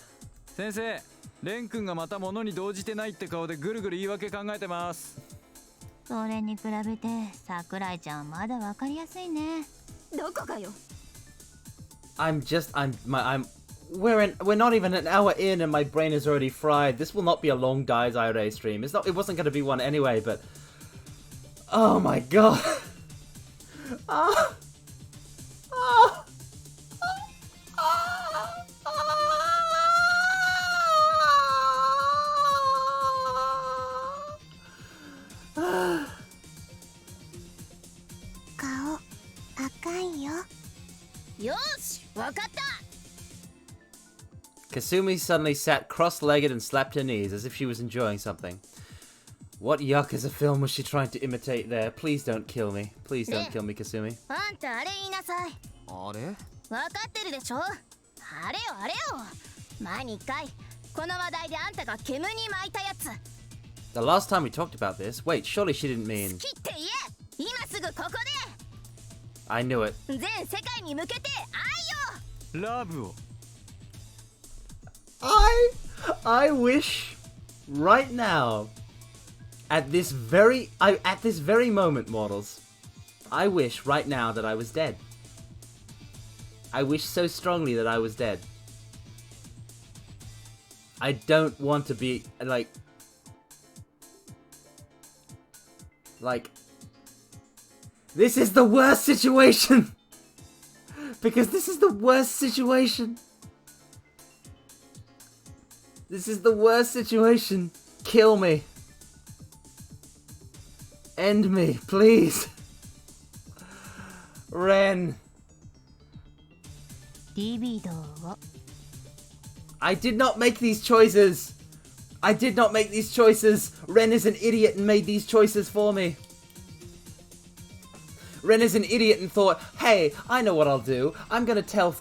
先生、レン君がまた物に動じてないって顔でぐるぐる言い訳考えてます。それに比べて桜井ちゃんはまだわかりやすいね。どこかよ。We're not even an hour in and my brain is already fried. This will not be a long Dies irae stream. It wasn't going to be one anyway, but oh my god. Kao akai yo. よし、わかった。 Kasumi suddenly sat cross-legged and slapped her knees as if she was enjoying something. What yakuza film was she trying to imitate there? Please don't kill me. Please don't kill me, Kasumi. あんたあれ言いなさい。あれわかってるでしょ。あれよあれよ。前に一回この話題であんたが煙に巻いたやつ。 The last time we talked about this... Wait, surely she didn't 好 mean... きって言え。今すぐここ I knew it. で全世界に向けて愛を。ラブを。I wish right now at this very moment, mortals, I wish right now that I was dead. I wish so strongly that I was dead. I don't want to be like this is the worst situation. Because this is the worst situation. This is the worst situation. Kill me. End me, please. Ren. I did not make these choices. I did not make these choices. Ren is an idiot and made these choices for me. Ren is an idiot and thought, hey, I know what I'll do. I'm gonna tell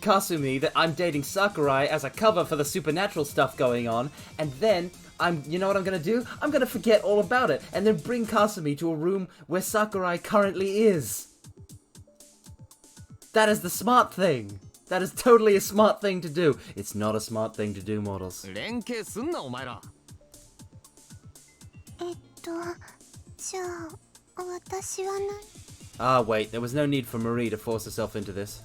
Kasumi that I'm dating Sakurai as a cover for the supernatural stuff going on, and then you know what I'm gonna do? I'm gonna forget all about it, and then bring Kasumi to a room where Sakurai currently is. That is the smart thing. That is totally a smart thing to do. It's not a smart thing to do, mortals. 連携すんなお前ら。じゃあ私は何？ Ah, wait, there was no need for Marie to force herself into this.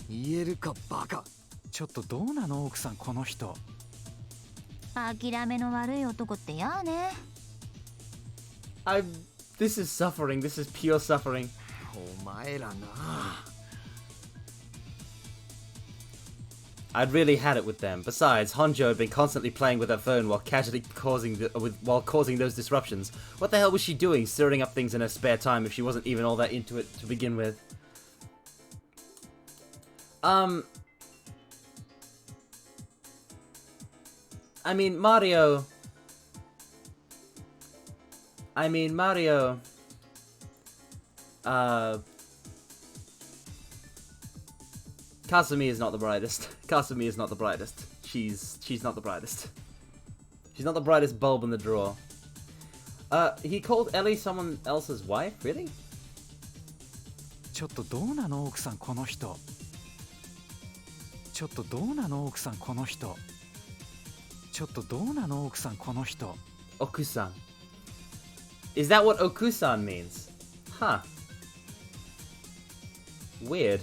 言えるかバカ。ちょっとどうなの奥さんこの人。諦めの悪い男ってやね。This is suffering. This is pure suffering. お前らな。I'd really had it with them. Besides, Honjo had been constantly playing with her phone while causing those disruptions. What the hell was she doing, stirring up things in her spare time if she wasn't even all that into it to begin with? I mean, Mario... Kasumi is not the brightest. Kasumi is not the brightest. She's not the brightest. She's not the brightest bulb in the drawer. He called Ellie someone else's wife? Really? ちょっとどうなの奥さんこの人。ちょっとどうなの奥さんこの人。ちょっとどうなの奥さんこの人。Okusan. Is that what Okusan means? Huh. Weird.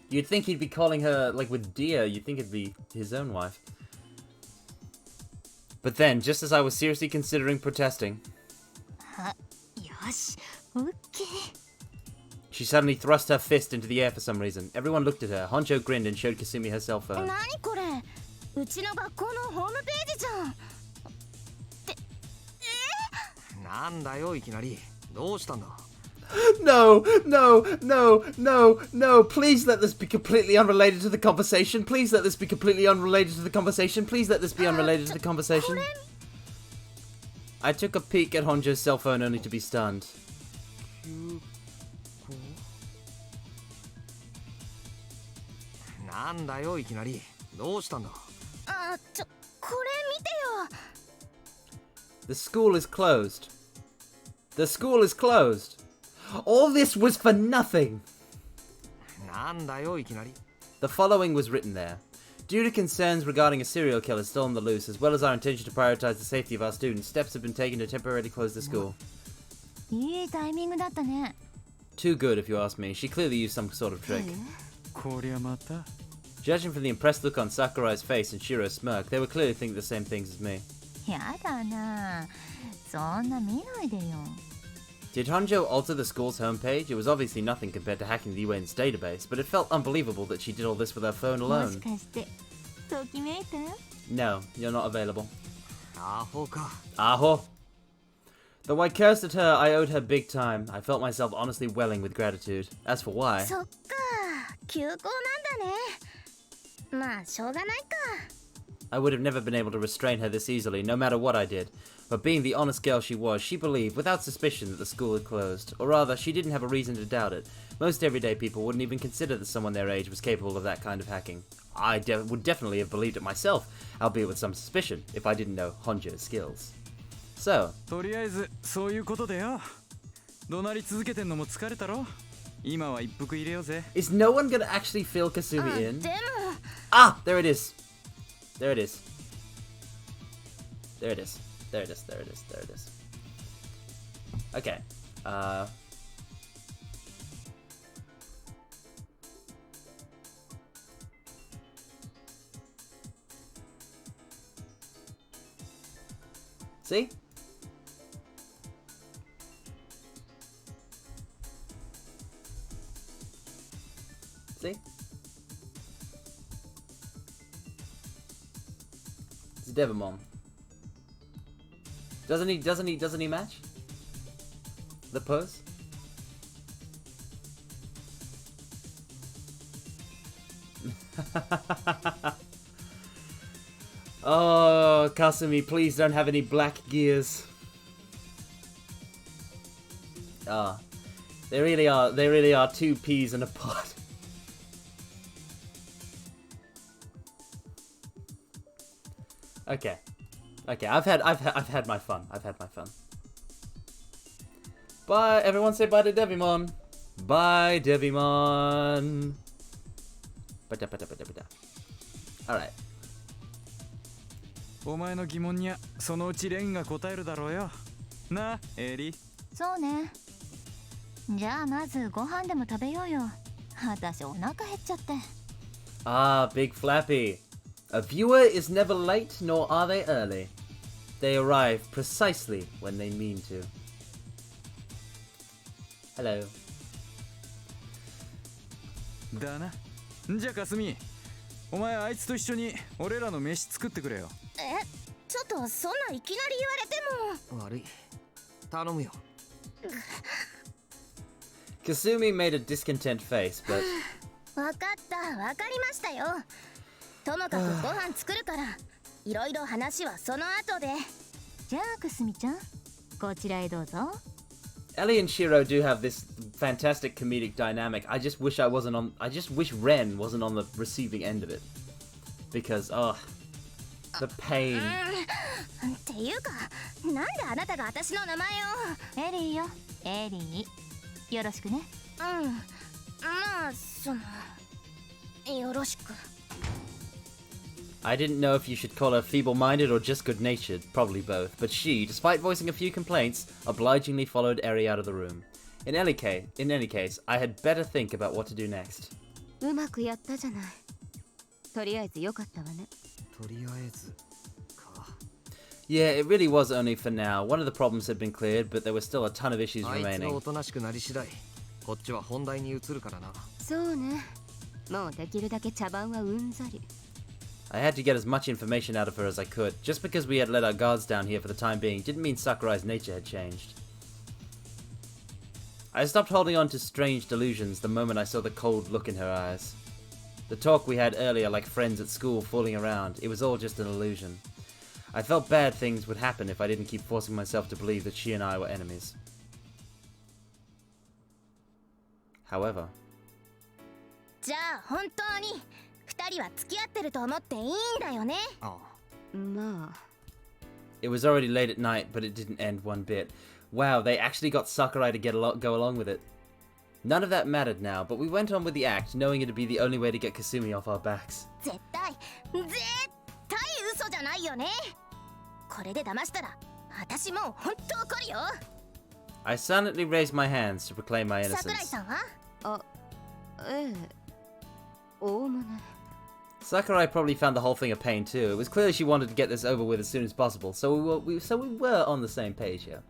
You'd think he'd be calling her, like with dear, you'd think it'd be his own wife. But then, just as I was seriously considering protesting, she suddenly thrust her fist into the air for some reason. Everyone looked at her. Honjo grinned and showed Kasumi her cell phone. 何これ。うちの学校のホームページじゃん。なんだよいきなり。どうしたんだ。No, no, no, no, no. Please let this be completely unrelated to the conversation. Please let this be completely unrelated to the conversation. Please let this be unrelated to the conversation. I took a peek at Honjo's cell phone only to be stunned. なんだよいきなり。どうしたんだ。これ見てよ。 The school is closed. The school is closed. All this was for nothing. なんだよいきなり。The following was written there. Due to concerns regarding a serial killer still on the loose, as well as our intention to prioritize the safety of our students, steps have been taken to temporarily close the school. いいタイミングだったね。 Too good, if you ask me. She clearly used some sort of trick. こりゃまた Judging from the impressed look on Sakurai's face and Shiro's smirk, they were clearly thinking the same things as me. やだな。そんな見ないでよ。 Did Honjo alter the school's homepage? It was obviously nothing compared to hacking the UN's database, but it felt unbelievable that she did all this with her phone もし alone. かしてときめいた？ No, you're not available. アホか Aho! Though I cursed at her, I owed her big time. I felt myself honestly welling with gratitude. As for why, そっか、休校なんだね。まあしょうがないか。 I would have never been able to restrain her this easily, no matter what I did. But being the honest girl she was, she believed, without suspicion, that the school had closed. Or rather, she didn't have a reason to doubt it. Most everyday people wouldn't even consider that someone their age was capable of that kind of hacking. I would definitely have believed it myself, albeit with some suspicion, if I didn't know Honjo's skills. So, とりあえずそういうことでよ怒鳴り続けてんのも疲れたろ今は一服入れようぜ is no one gonna actually fill Kasumi あ、 in? でも Ah! There it is! There it is. There it is. There it is. There it is. There it is. Okay. See? See? It's Devamon. Doesn't he match? The pose? Oh, Kasumi, please don't have any black gears. Ah, they really are two peas in a pod. Okay, I've had my fun. Bye, everyone. Say bye to Devimon. Bye, Devimon. All right. お前の疑問にはそのうちレンが答えるだろうよなあエリそうね。じゃあまずご飯でも食べようよ。私お腹減っちゃって。 Ah, Big Flappy. A viewer is never late, nor are they early. They arrive precisely when they mean to. Hello. だなじゃあかすみお前あいつと一緒に俺らの飯作ってくれよえ、ちょっとそんないきなり言われても。悪い頼むよ Kasumi made a discontent face, but わかったわかりましたよ。ともかくご飯作るからいろいろ話はその後で。じゃあくすみちゃんこちらへどうぞ。 Ellie and Shiro do have this fantastic comedic dynamic. I just wish Ren wasn't on the receiving end of it. Because, the pain. っていうかなんであなたが私の名前を。エリーよエリーよろしくね。うんまあそのよろしく。 I didn't know if you should call her feeble-minded or just good-natured, probably both, but she, despite voicing a few complaints, obligingly followed Eri out of the room. In any case, I had better think about what to do next. うまくやったじゃない。とりあえず良かったわね。とりあえずか Yeah, it really was only for now. One of the problems had been cleared, but there were still a ton of issues あいつが remaining. おとなしくなり次第こっちは本題に移るからなそうね。もうできるだけ茶番はうんざり。 I had to get as much information out of her as I could. Just because we had let our guards down here for the time being didn't mean Sakurai's nature had changed. I stopped holding on to strange delusions the moment I saw the cold look in her eyes. The talk we had earlier like friends at school fooling around, it was all just an illusion. I felt bad things would happen if I didn't keep forcing myself to believe that she and I were enemies. However... じゃあ本当に二人は付き合ってると思っていいんだよね。あまあ。 It was already late at night, but it didn't end one bit. Wow, they actually got Sakurai to go along with it. None of that mattered now, but we went on with the act, knowing it'd be the only way to get Kasumi off our backs. 絶対嘘じゃないよね。これで騙したら私もう本当怒るよ。 I silently raised my hands to proclaim my 桜井 innocence. さんは？ええ、おおむね。 Sakurai probably found the whole thing a pain too. It was clear she wanted to get this over with as soon as possible, so we were on the same page here.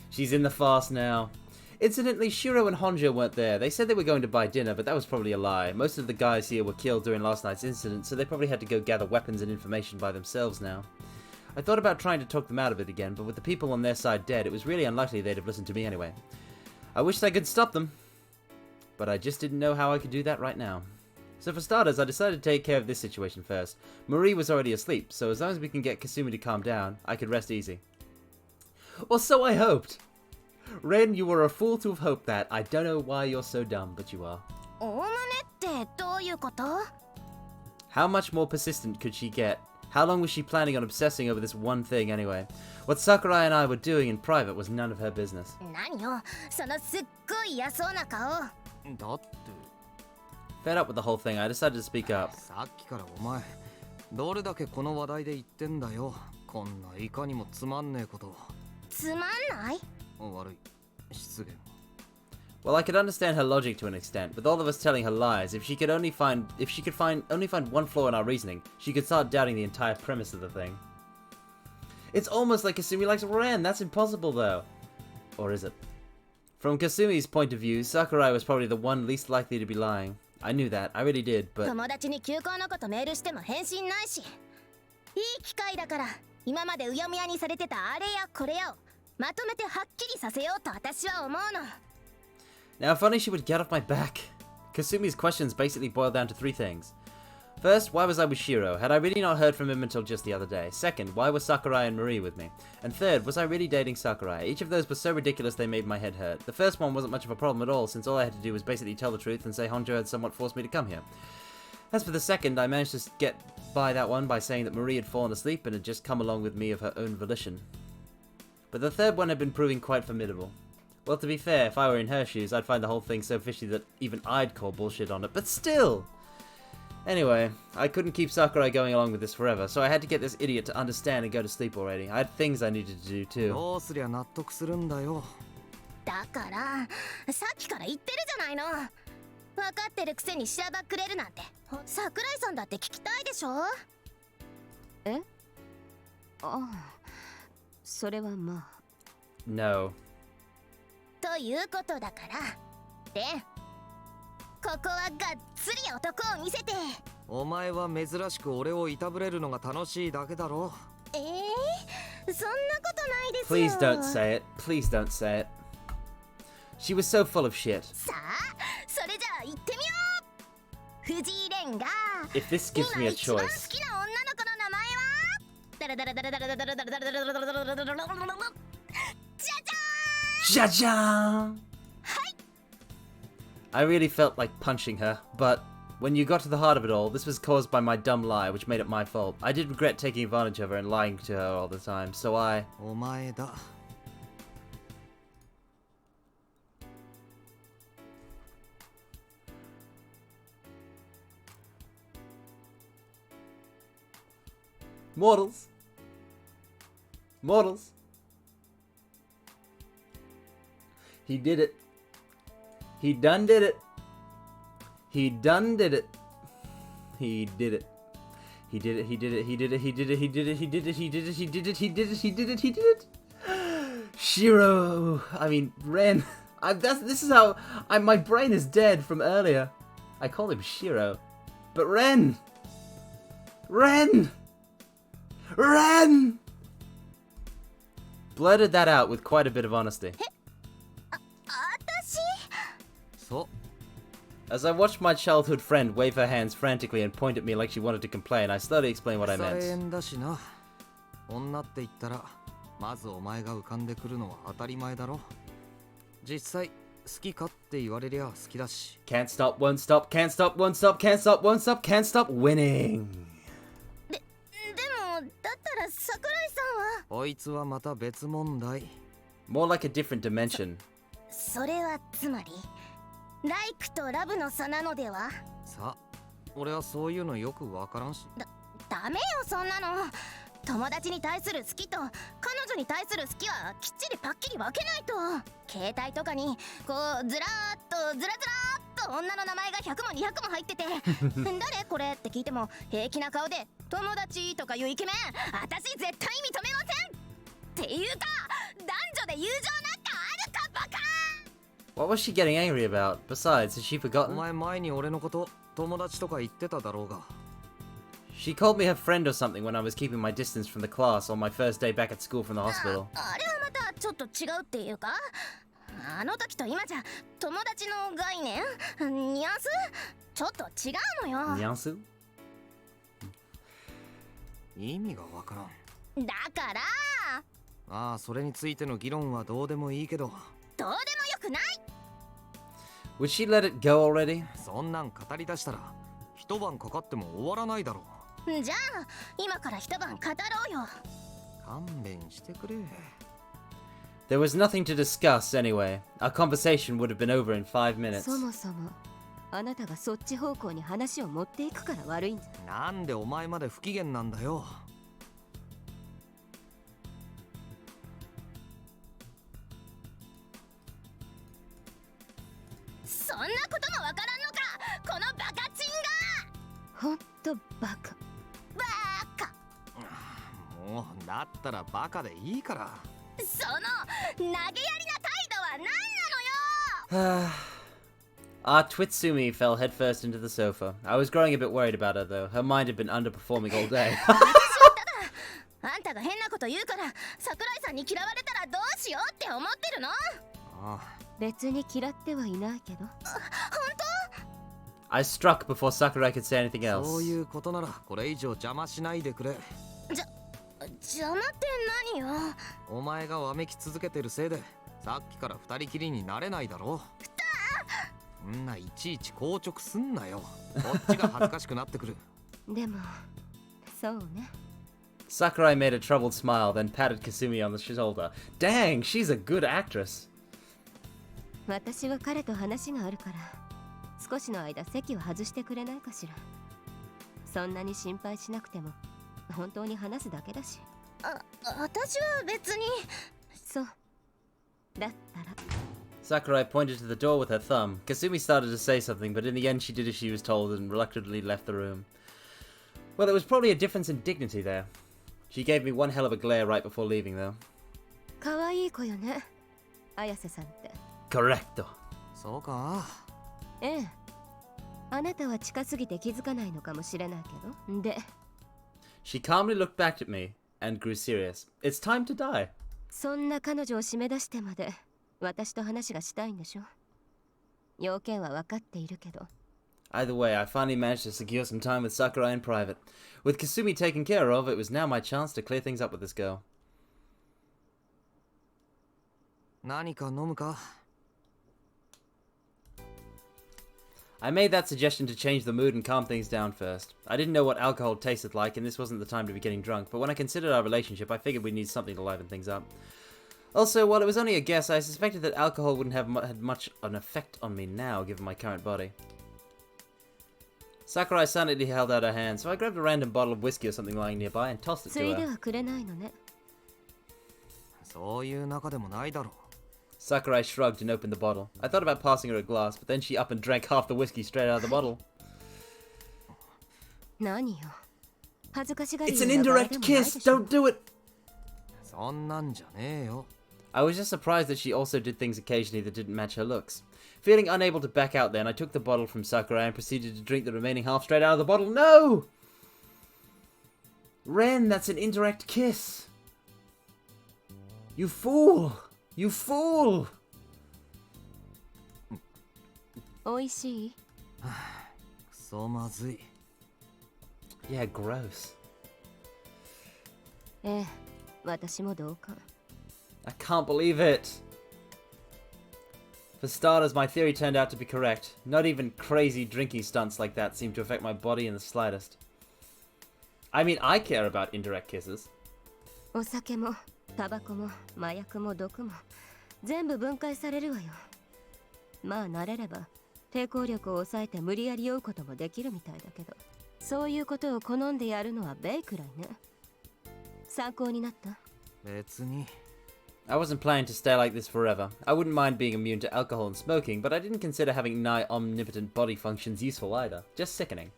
She's in the farce now. Incidentally, Shiro and Honjo weren't there. They said they were going to buy dinner, but that was probably a lie. Most of the guys here were killed during last night's incident, so they probably had to go gather weapons and information by themselves now. I thought about trying to talk them out of it again, but with the people on their side dead, it was really unlikely they'd have listened to me anyway. I wished I could stop them, but I just didn't know how I could do that right now. So for starters, I decided to take care of this situation first. Marie was already asleep, so as long as we can get Kasumi to calm down, I could rest easy. Well, so I hoped. Ren, you were a fool to have hoped that. I don't know why you're so dumb, but you are. おおむねってどういうこと？ How much more persistent could she get? How long was she planning on obsessing over this one thing anyway? What Sakurai and I were doing in private was none of her business. 何よ、そのすっごい嫌そうな顔。だって Fed up with the whole thing, I decided to speak up. さっきからお前どれだけこの話題で言ってんだよ。こんないかにもつまんねえこと。つまんない？悪い失言。 Well, I could understand her logic to an extent. With all of us telling her lies, if she could find one flaw in our reasoning, she could start doubting the entire premise of the thing. It's almost like Kasumi likes Ren. That's impossible, though. Or is it? From Kasumi's point of view, Sakurai was probably the one least likely to be lying. I knew that, I really did, but... 友達に休校のことメールしても返信ないし。いい機会だから、今までうやむやにされてたあれやこれやをまとめてはっきりさせようと私は思うの。 Now, if only she would get off my back. Kasumi's questions basically boiled down to three things. First, why was I with Shiro? Had I really not heard from him until just the other day? Second, why were Sakurai and Marie with me? And third, was I really dating Sakurai? Each of those was so ridiculous they made my head hurt. The first one wasn't much of a problem at all, since all I had to do was basically tell the truth and say Honjo had somewhat forced me to come here. As for the second, I managed to get by that one by saying that Marie had fallen asleep and had just come along with me of her own volition. But the third one had been proving quite formidable. Well, to be fair, if I were in her shoes, I'd find the whole thing so fishy that even I'd call bullshit on it, but still! Anyway, I couldn't keep Sakurai going along with this forever, so I had to get this idiot to understand and go to sleep already. I had things I needed to do too. どうすりゃ納得するんだよ。だからさっきから言ってるじゃないの。分かってるくせにしらばっくれるなんて桜井さんだって聞きたいでしょ。え？ああ、それはまあ。No. ということだからでここはがっつり男を見せて。お前は珍しく俺をいたぶれるのが楽しいだけだろ。そんなことないですよ。 Please don't say it. Please don't say it. She was so full of shit. さあそれじゃあ行ってみよう。藤井蓮が If this gives me a 今一番好 choice. きな女の子の名前はダラダラダラダラダラダラダラダラダラダラダラダラダラダラじゃじゃーん。 Cha-chan! I really felt like punching her, but when you got to the heart of it all, this was caused by my dumb lie, which made it my fault. I did regret taking advantage of her and lying to her all the time, so I... お前だ。 Mortals! Mortals! He did it. He done did it. He done did it. He did it. He did it. He did it. He did it. He did it. He did it. He did it. He did it. He did it. He did it. He did it. He did it. Shiro. I mean, Ren. This is how my brain is dead from earlier. I call him Shiro, but Ren. Ren. Ren. Blurted that out with quite a bit of honesty. 私 そう。 As I watched my childhood friend wave her hands frantically and point at me like she wanted to complain, I slowly explained what I 腐れ meant. 縁だしな。女って言ったらまずお前が浮かんでくるのは当たり前だろ。実際好きかって言われりゃ好きだし。 Can't stop, won't stop, can't stop, won't stop, can't stop, won't stop, can't stop winning. でもだったら桜井さんはこいつはまた別問題。 More like a different dimension. それはつまりライクとラブの差なのでは？さ、俺はそういうのよくわからんし。ダメよそんなの。友達に対する好きと彼女に対する好きはきっちりパッキリ分けないと。携帯とかにこうずらーっとずらずらーっと女の名前が100も200も入ってて誰これって聞いても平気な顔で友達とかいうイケメン私絶対認めませんっていうか、男女で友情なんかあるかバカ。 What was she getting angry about? Besides, has she お forgotten? 前前に俺のこと友達とか言ってただろうが。She called me her friend or something when I was keeping my distance from the class on my first day back at school from the hospital. あれはまたちょっと違うっていうか、あの時と今じゃ友達の概念ニュアンスちょっと違うのよ。 Nyansu? 意味がわからん。だからああ、それについての議論はどうでもいいけど。どうでもよくない。 Would she let it go already? そんなん語り出したら一晩かかっても終わらないだろう。じゃあ今から一晩語ろうよ。勘弁してくれ。There was nothing to discuss anyway. Our conversation would have been over in 5 minutes. そもそもあなたがそっち方向に話を持っていくから悪いんじゃ。なんでお前まで不機嫌なんだよ。そんなこともわからんのかこのバカチンほんとバカ。が。バカ。もうだったらバカでいいから。その投げやりな態度は何なのよ。Our Twitsumi fell headfirst into the sofa. I was growing a bit worried about her though. Her mind had been underperforming all day. あんたが変なこと言うから桜井さんに嫌われたらどうしようって思ってるの？ああ、別に嫌ってはいないけど。 I struck before Sakurai could say anything そう else. いうことならこれ以上邪魔しないでくれ。邪魔って何よ。お前がわめき続けてるせいでさっきから二人きりになれないだろう。んないちいち硬直すんなよ。こっちが恥ずかしくなってくる。でもそうね。 Sakurai made a troubled smile, then patted Kasumi on the shoulder. Dang, she's a good actress. 私は彼と話があるから少しの間席を外してくれないかしら。そんなに心配しなくても本当に話すだけだし。私は別に。そうだったら。 Sakurai pointed to the door with her thumb. Kasumi started to say something, but in the end she did as she was told and reluctantly left the room. Well, there was probably a difference in dignity there. She gave me one hell of a glare right before leaving, though. 可愛い子よね、綾瀬さんって。 Correcto. そうか。ええ。あなたは近すぎて気づかないのかもしれないけど。で、 She calmly looked back at me and grew serious. It's time to die. そんな彼女を締め出してまで私と話がしたいんでしょ。要件は分かっているけど。 Either way, I finally managed to secure some time with Sakurai in private. With Kasumi taken care of, it was now my chance to clear things up with this girl. 何か飲むか？ I made that suggestion to change the mood and calm things down first. I didn't know what alcohol tasted like, and this wasn't the time to be getting drunk, but when I considered our relationship, I figured we'd need something to liven things up. Also, while it was only a guess, I suspected that alcohol wouldn't have had much an effect on me now, given my current body. Sakurai silently held out her hand, so I grabbed a random bottle of whiskey or something lying nearby and tossed it つ to いで her. はくれないのね。そういう仲でもないだろう。 Sakurai shrugged and opened the bottle. I thought about passing her a glass, but then she up and drank half the whiskey straight out of the bottle. 何よ。恥ずかしがり It's an ような場合で indirect もないで kiss! しょ。 Don't do it! そんなんじゃねえよ。 I was just surprised that she also did things occasionally that didn't match her looks. Feeling unable to back out then, I took the bottle from Sakurai and proceeded to drink the remaining half straight out of the bottle. No! Ren, that's an indirect kiss! You fool! You fool! おいしい。くそまずい。Yeah, gross. ええ、私も同感。 I can't believe it! For starters, my theory turned out to be correct. Not even crazy drinking stunts like that seem to affect my body in the slightest. I mean, I care about indirect kisses. お酒もタバコも麻薬も毒も全部分解されるわよ。まあ慣れれば抵抗力を抑えて無理やり酔うこともできるみたいだけど、そういうことを好んでやるのはベイくらいね。参考になった？別に。 I wasn't planning to stay like this forever. I wouldn't mind being immune to alcohol and smoking, but I didn't consider having nigh omnipotent body functions useful either. Just sickening.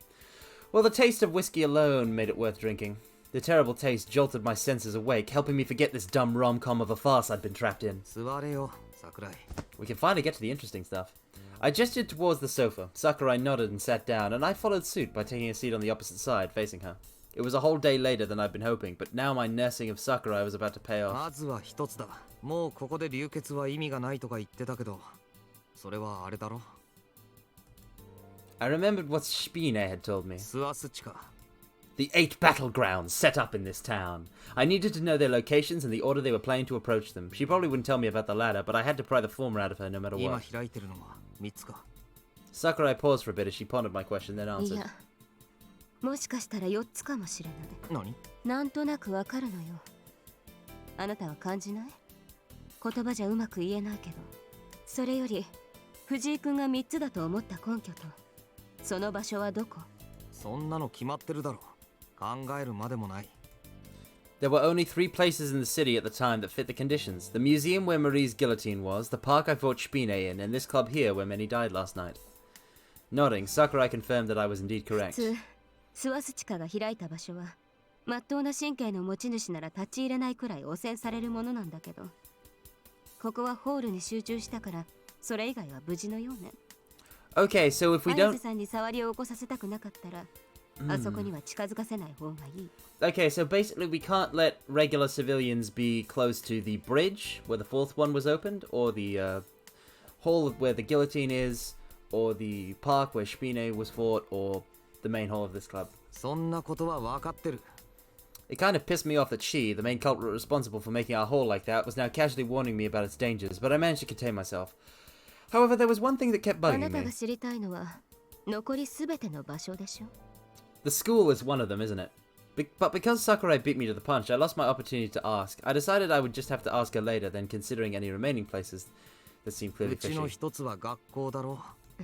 Well, the taste of whiskey alone made it worth drinking. The terrible taste jolted my senses awake, helping me forget this dumb rom-com of a farce I'd been trapped in. 座れよ、桜井。 We can finally get to the interesting stuff. I gestured towards the sofa. Sakurai nodded and sat down, and I followed suit by taking a seat on the opposite side, facing her. It was a whole day later than I'd been hoping, but now my nursing of Sakurai was about to pay off. まずは一つだ。もうここで流血は意味がないとか言ってたけど、それはあれだろ。 I remembered what Spine had told me. スワス地下。 The 8 battlegrounds set up in this town. I needed to know their locations and the order they were planning to approach them. She probably wouldn't tell me about the latter, but I had to pry the former out of her no matter 今 what. 開いてるのは3つか。 Sakurai paused for a bit as she pondered my question, then い answered. や、もしかしたら4つかもしれない。何？なんとなくわかるのよ。あなたは感じない？言葉じゃうまく言えないけど、それより藤井君が3つだと思った根拠と、その場所はどこ？そんなの決まってるだろ。考えるまでもない。 There were only 3 places in the city at the time that fit the conditions. The museum where Marie's guillotine was, the park I fought Spine in, and this club here where many died last night. Nodding, Sakurai confirmed that I was indeed correct. 普通、スワス地下が開いた場所は、まっとうな神経の持ち主なら立ち入れないくらい汚染されるものなんだけど、ここはホールに集中したから、それ以外は無事のようね。Okay, so if we 綾 don't... 瀬さんに触りを起こさせたくなかったら、あそこには近づかせない方がいい。Okay, so basically we can't let regular civilians be close to the bridge where the 4th one was opened, or the hall where the guillotine is, or the park where Spine was fought, or the main hall of this club. そんなことは分かってる。 It kind of pissed me off that she, the main culprit responsible for making our hall like that, was now casually warning me about its dangers, but I managed to contain myself. However, there was one thing that kept あ bugging なた me. が知りたいのは、残りすべての場所でしょ。 The school is one of them, isn't it? But because Sakurai beat me to the punch, I lost my opportunity to ask. I decided I would just have to ask her later, then considering any remaining places that seemed う clearly ちの fishy. 一つは学校だろう。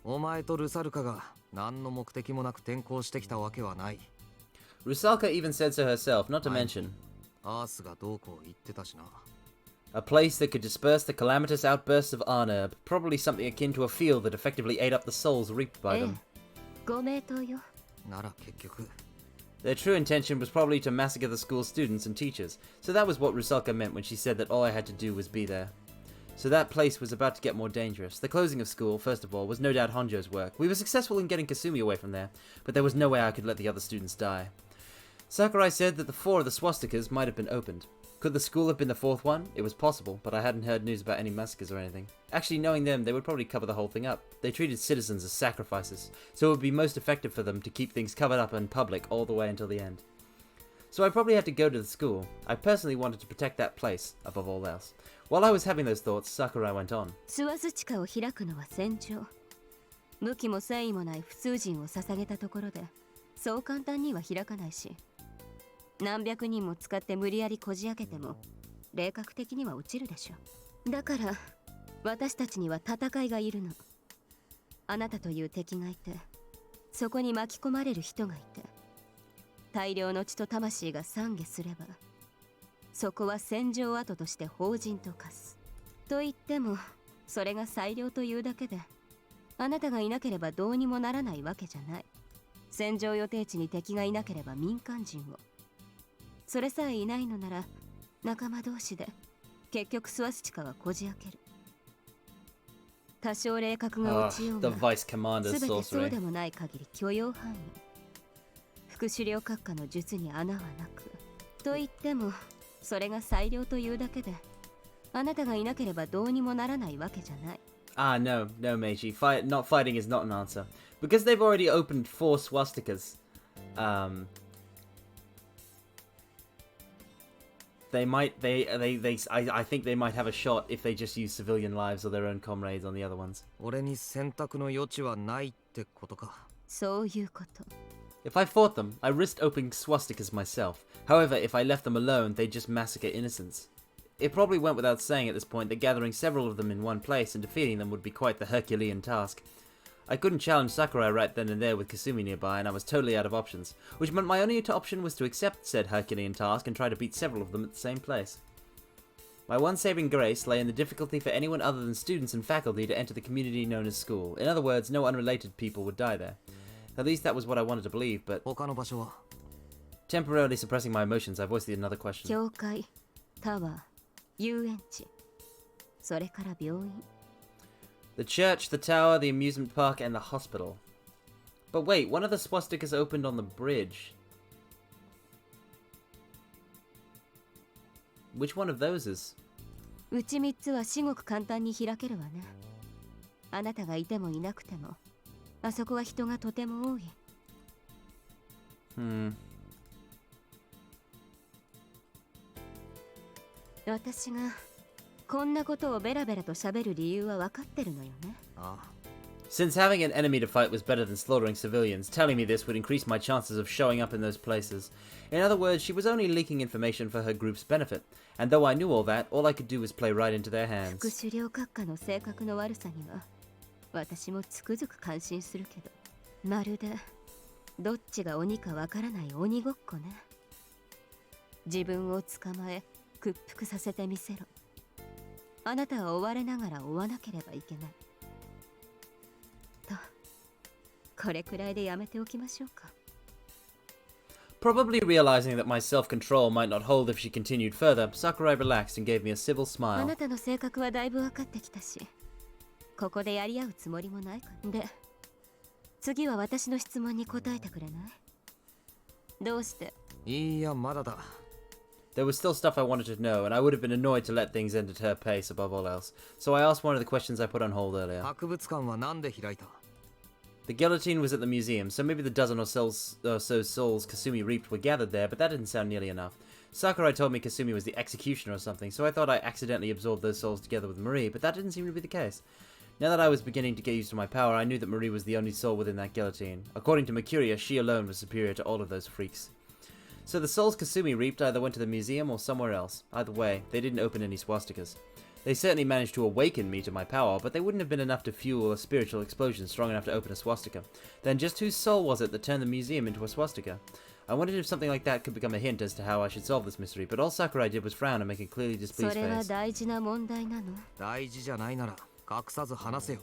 お前とルサルカが何の目的もなく転校してきたわけはない。 Rusalka even said so herself, not to mention アースがどうこう言ってたしな。 a place that could disperse the calamitous outbursts of Arnerb, probably something akin to a field that effectively ate up the souls reaped by ええ them. ご名答よ。なら結局。 Their true intention was probably to massacre the school's students and teachers, so that was what Rusalka meant when she said that all I had to do was be there. So that place was about to get more dangerous. The closing of school, first of all, was no doubt Honjo's work. We were successful in getting Kasumi away from there, but there was no way I could let the other students die. Sakurai said that the 4 of the swastikas might have been opened. Could the school have been the 4th one? It was possible, but I hadn't heard news about any massacres or anything. Actually, knowing them, they would probably cover the whole thing up. They treated citizens as sacrifices, so it would be most effective for them to keep things covered up in public all the way until the end. So I probably had to go to the school. I personally wanted to protect that place, above all else. While I was having those thoughts, Sakurai went on. スワス地下を開くのは戦場。武器も繊維もない普通人を捧げたところで、そう簡単には開かないし、何百人も使って無理やりこじ開けても、霊覚的には落ちるでしょ。だから、私たちには戦いがいるの。あなたという敵がいて、そこに巻き込まれる人がいて、大量の血と魂が懺悔すれば、そこは戦場跡として法人と化す。と言っても、それが最良というだけで、あなたがいなければどうにもならないわけじゃない。戦場予定地に敵がいなければ民間人を。それさえいないのなら、仲間同士で、結局スワスチカはこじ開ける。多少霊覚が落ちよう The が、 Vice Commander's すべてそう sorcery. でもない限り許容範囲。副狩猟閣下の術に穴はなく。と言っても、それが最良というだけで、あなたがいなければどうにもならないわけじゃない。Ah, no, Meiji. Not fighting is not an answer. Because they've already opened 4 swastikas, I think they might have a shot if they just use civilian lives or their own comrades on the other ones. 俺に選択の余地はないってことか。そういうこと。If I fought them, I risked opening swastikas myself. However, if I left them alone, they'd just massacre innocents. It probably went without saying at this point that gathering several of them in one place and defeating them would be quite the Herculean task. I couldn't challenge Sakurai right then and there with Kasumi nearby, and I was totally out of options, which meant my only option was to accept said Herculean task and try to beat several of them at the same place. My one saving grace lay in the difficulty for anyone other than students and faculty to enter the community known as school. In other words, no unrelated people would die there. At least that was what I wanted to believe, but 他の場所は temporarily suppressing my emotions, I voiced another question. 教会、タワー、遊園地、それから病院。 The church, the tower, the amusement park, and the hospital. But wait, one of the swastikas opened on the bridge. Which one of those is? うち3つは至極簡単に開けるわね。あなたがいてもいなくても、あそこは人がとても多い。私がこんなことをベラベラと喋る理由は分かってるのよね。ああ Since having an enemy to fight was better than slaughtering civilians, telling me this would increase my chances of showing up in those places. In other words, she was only leaking information for her group's benefit. And though I knew all that, all I could do was play right into their hands. 副首領閣下の性格の悪さには私もつくづく感心するけど、まるでどっちが鬼かわからない鬼ごっこね。自分を捕まえ屈服させてみせろ。あなたは追われながら追わなければいけない。と、これくらいでやめておきましょうか。Probably realizing that my self-control might not hold if she continued further, Sakurai relaxed and gave me a civil あ smile. なたの性格はだいぶ分かってきたし、ここでやり合うつもりもないからで、次は私の質問に答えてくれない？どうして？いやまだだ There was still stuff I wanted to know, and I would have been annoyed to let things end at her pace above all else. So I asked one of the questions I put on hold earlier. 博物館はなんで開いた The guillotine was at the museum, so maybe the dozen or so souls Kasumi reaped were gathered there, but that didn't sound nearly enough. Sakurai told me Kasumi was the executioner or something, so I thought I accidentally absorbed those souls together with Marie, but that didn't seem to be the case. Now that I was beginning to get used to my power, I knew that Marie was the only soul within that guillotine. According to Mercuria, she alone was superior to all of those freaks. So the souls Kasumi reaped either went to the museum or somewhere else. Either way, they didn't open any swastikas. They certainly managed to awaken me to my power, but they wouldn't have been enough to fuel a spiritual explosion strong enough to open a swastika. Then just whose soul was it that turned the museum into a swastika? I wondered if something like that could become a hint as to how I should solve this mystery, but all Sakurai did was frown and make a clearly そ displeased れは face. 大事な問題なの。大事じゃないなら隠さず話せよ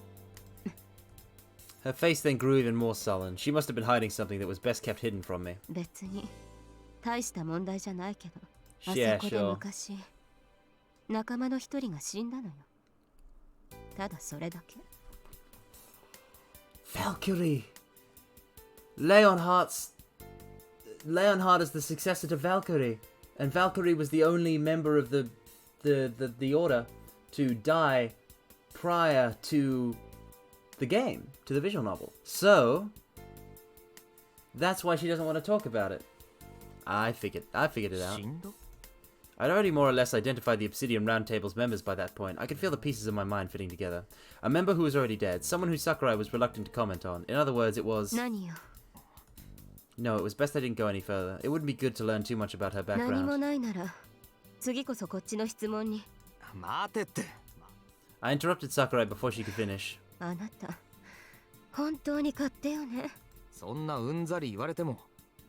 Her face then grew even more sullen. She must have been hiding something that was best kept hidden from me. 別に大した問題じゃないけど、あ Yeah, そこで sure. 昔仲間の一人が死んだのよ。ただそれだけ。 Valkyrie! Leonhardt is the successor to Valkyrie, and Valkyrie was the only member of the order to die prior to the game, to the visual novel. So that's why she doesn't want to talk about it. I figured it out. 死んだ I'd already more or less identified the Obsidian Round Table's members by that point. I could feel the pieces of my mind fitting together. A member who was already dead, someone who Sakurai was reluctant to comment on. In other words, it was... 何よ。 No, it was best I didn't go any further. It wouldn't be good to learn too much about her 何も background. ないなら、次こそこっちの質問に。待てって I interrupted Sakurai before she could finish. あなた、本当に勝手よね。そんなうんざり言われても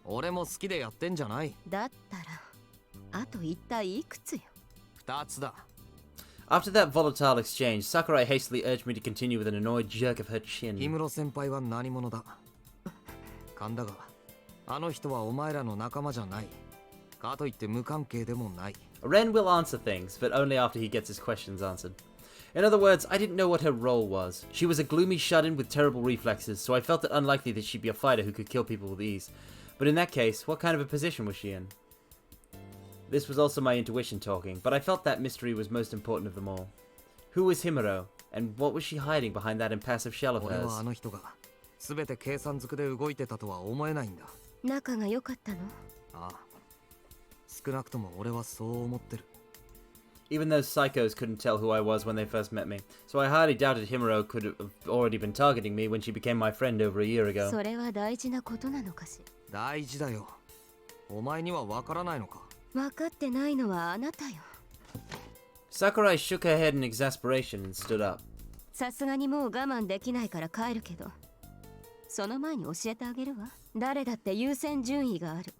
俺も好きでやってんじゃないだったら、あと一体いくつよ。2つだ After that volatile exchange, Sakurai hastily urged me to continue with an annoyed jerk of her 氷 chin. 室先輩は何者だ神田があの人はお前らの仲間じゃないかといって無関係でもない Ren will answer things, but only after he gets his questions answered. In other words, I didn't know what her role was. She was a gloomy shut-in with terrible reflexes, so I felt it unlikely that she'd be a fighter who could kill people with ease. But in that case, what kind of a position was she in? This was also my intuition talking, but I felt that mystery was most important of them all. Who was Himuro, and what was she hiding behind that impassive shell of 俺 hers? はあの人が全て計算づくで動いてたとは思えないんだ仲が良かったの？ああ少なくとも俺はそう思ってる Even those psychos couldn't tell who I was when they first met me, so I hardly doubted Himuro could have already been targeting me when she became my friend over a year ago. それは大事なことなのかし大事だよお前には分からないのか分かってないのはあなたよ。 Sakurai shook her head in exasperation and stood up. さすがにもう我慢できないから帰るけど、その前に教えてあげるわ。誰だって優先順位がある。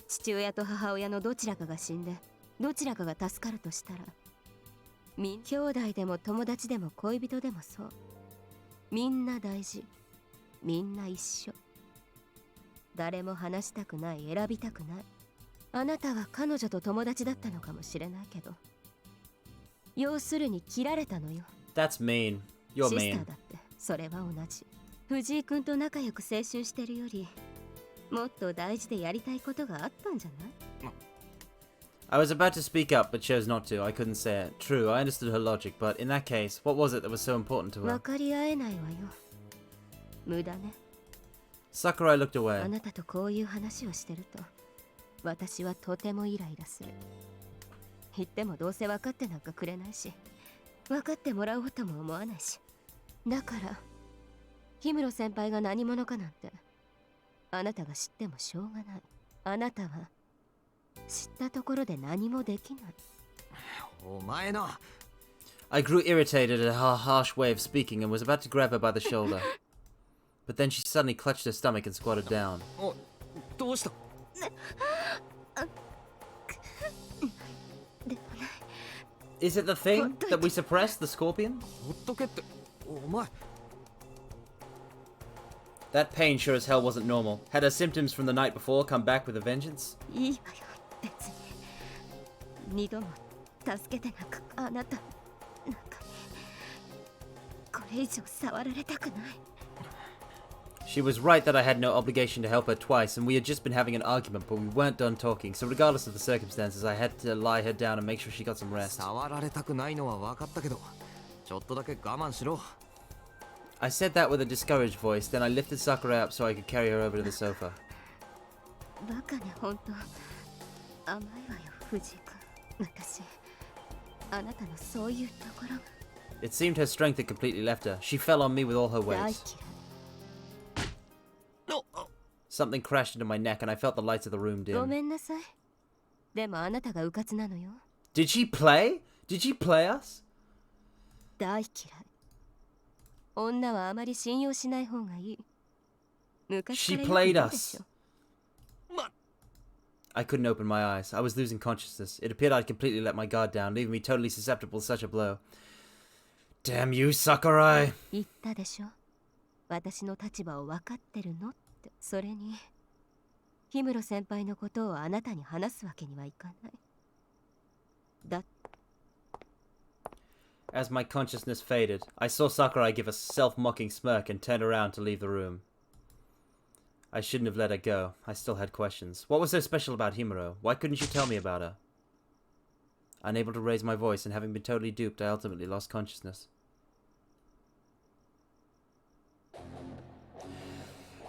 父親と母親のどちらかが死んでどちらかが助かるとしたら、兄弟でも友達でも恋人でもそう、みんな大事、みんな一緒。誰も話したくない、選びたくない。あなたは彼女と友達だったのかもしれないけど、要するに切られたのよ。 That's mean. You're シスタ mean. ーだってそれは同じ。藤井君と仲良く青春してるよりもっと大事でやりたいことがあったんじゃない？ I was about to speak up, but chose not to. I couldn't say it. True, I understood her logic, but in that case, what was it that was so important to 分 her? かり合えないわよ。無駄ね。 Sakurai looked あ away. なたとこういう話をしてると私はとてもイライラする。言ってもどうせ分かってなんかくれないし、分かってもらおうとも思わないし。だから氷室先輩が何者かなんてあなたが知ってもしょうがない。あなたは知ったところで何もできない。お前の I grew irritated at her harsh way of speaking and was about to grab her by the shoulder. But then she suddenly clutched her stomach and squatted down. おどうした？ Is it the thing that we suppressed, the scorpion? ほっとけって。お前 That pain sure as hell wasn't normal. Had her symptoms from the night before come back with a vengeance? いいわよ、別に。二度も助けてなんかあなたなんかこれ以上触られたくない。 She was right that I had no obligation to help her twice, and we had just been having an argument, but we weren't done talking, so regardless of the circumstances, I had to lie her down and make sure she got some rest. 触られたくないのは分かったけど、ちょっとだけ我慢しろ。 I said that with a discouraged voice, then I lifted Sakurai up so I could carry her over to the sofa. バカね、本当。甘いわよ、藤井君。私、あなたのそういうところが It seemed her strength had completely left her. She fell on me with all her 大 weight. 嫌い。 Something crashed into my neck and I felt the lights of the room ご dim. めんなさい。でもあなたが迂闊なのよ。 Did she play? Did she play us? 大嫌い。女はあまり信用しない方がいい。昔 She からよく played 言うで us. しょ。 I couldn't open my eyes. I was losing consciousness. It appeared I'd completely let my guard down, leaving me totally susceptible to such a blow. Damn you, Sakurai! 言ったでしょ。私の立場を分かってるのって。それに氷室先輩のことをあなたに話すわけにはいかない。だって As my consciousness faded, I saw Sakurai give a self-mocking smirk and turn around to leave the room. I shouldn't have let her go. I still had questions. What was so special about Himuro? Why couldn't you tell me about her? Unable to raise my voice and having been totally duped, I ultimately lost consciousness.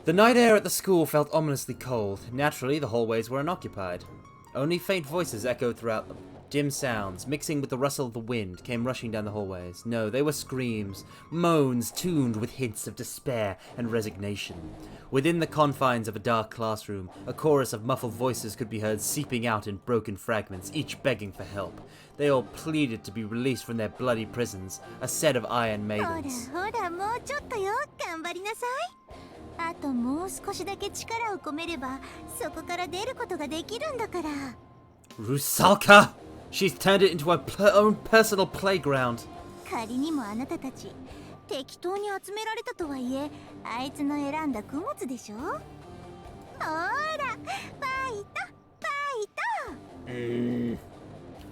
The night air at the school felt ominously cold. Naturally, the hallways were unoccupied. Only faint voices echoed throughout them. Dim sounds, mixing with the rustle of the wind, came rushing down the hallways. No, they were screams, moans tuned with hints of despair and resignation. Within the confines of a dark classroom, a chorus of muffled voices could be heard seeping out in broken fragments, each begging for help. They all pleaded to be released from their bloody prisons, a set of iron ほら maidens. ほら、もうちょっとよ、頑張りなさい。あともう少しだけ力を込めればそこから出ることができるんだから。 Rusalka! She's turned it into her own personal playground. 仮にもあなたたち適当に集められたとはいえ、あいつの選んだ供物でしょ。ほら、ファイトファイト。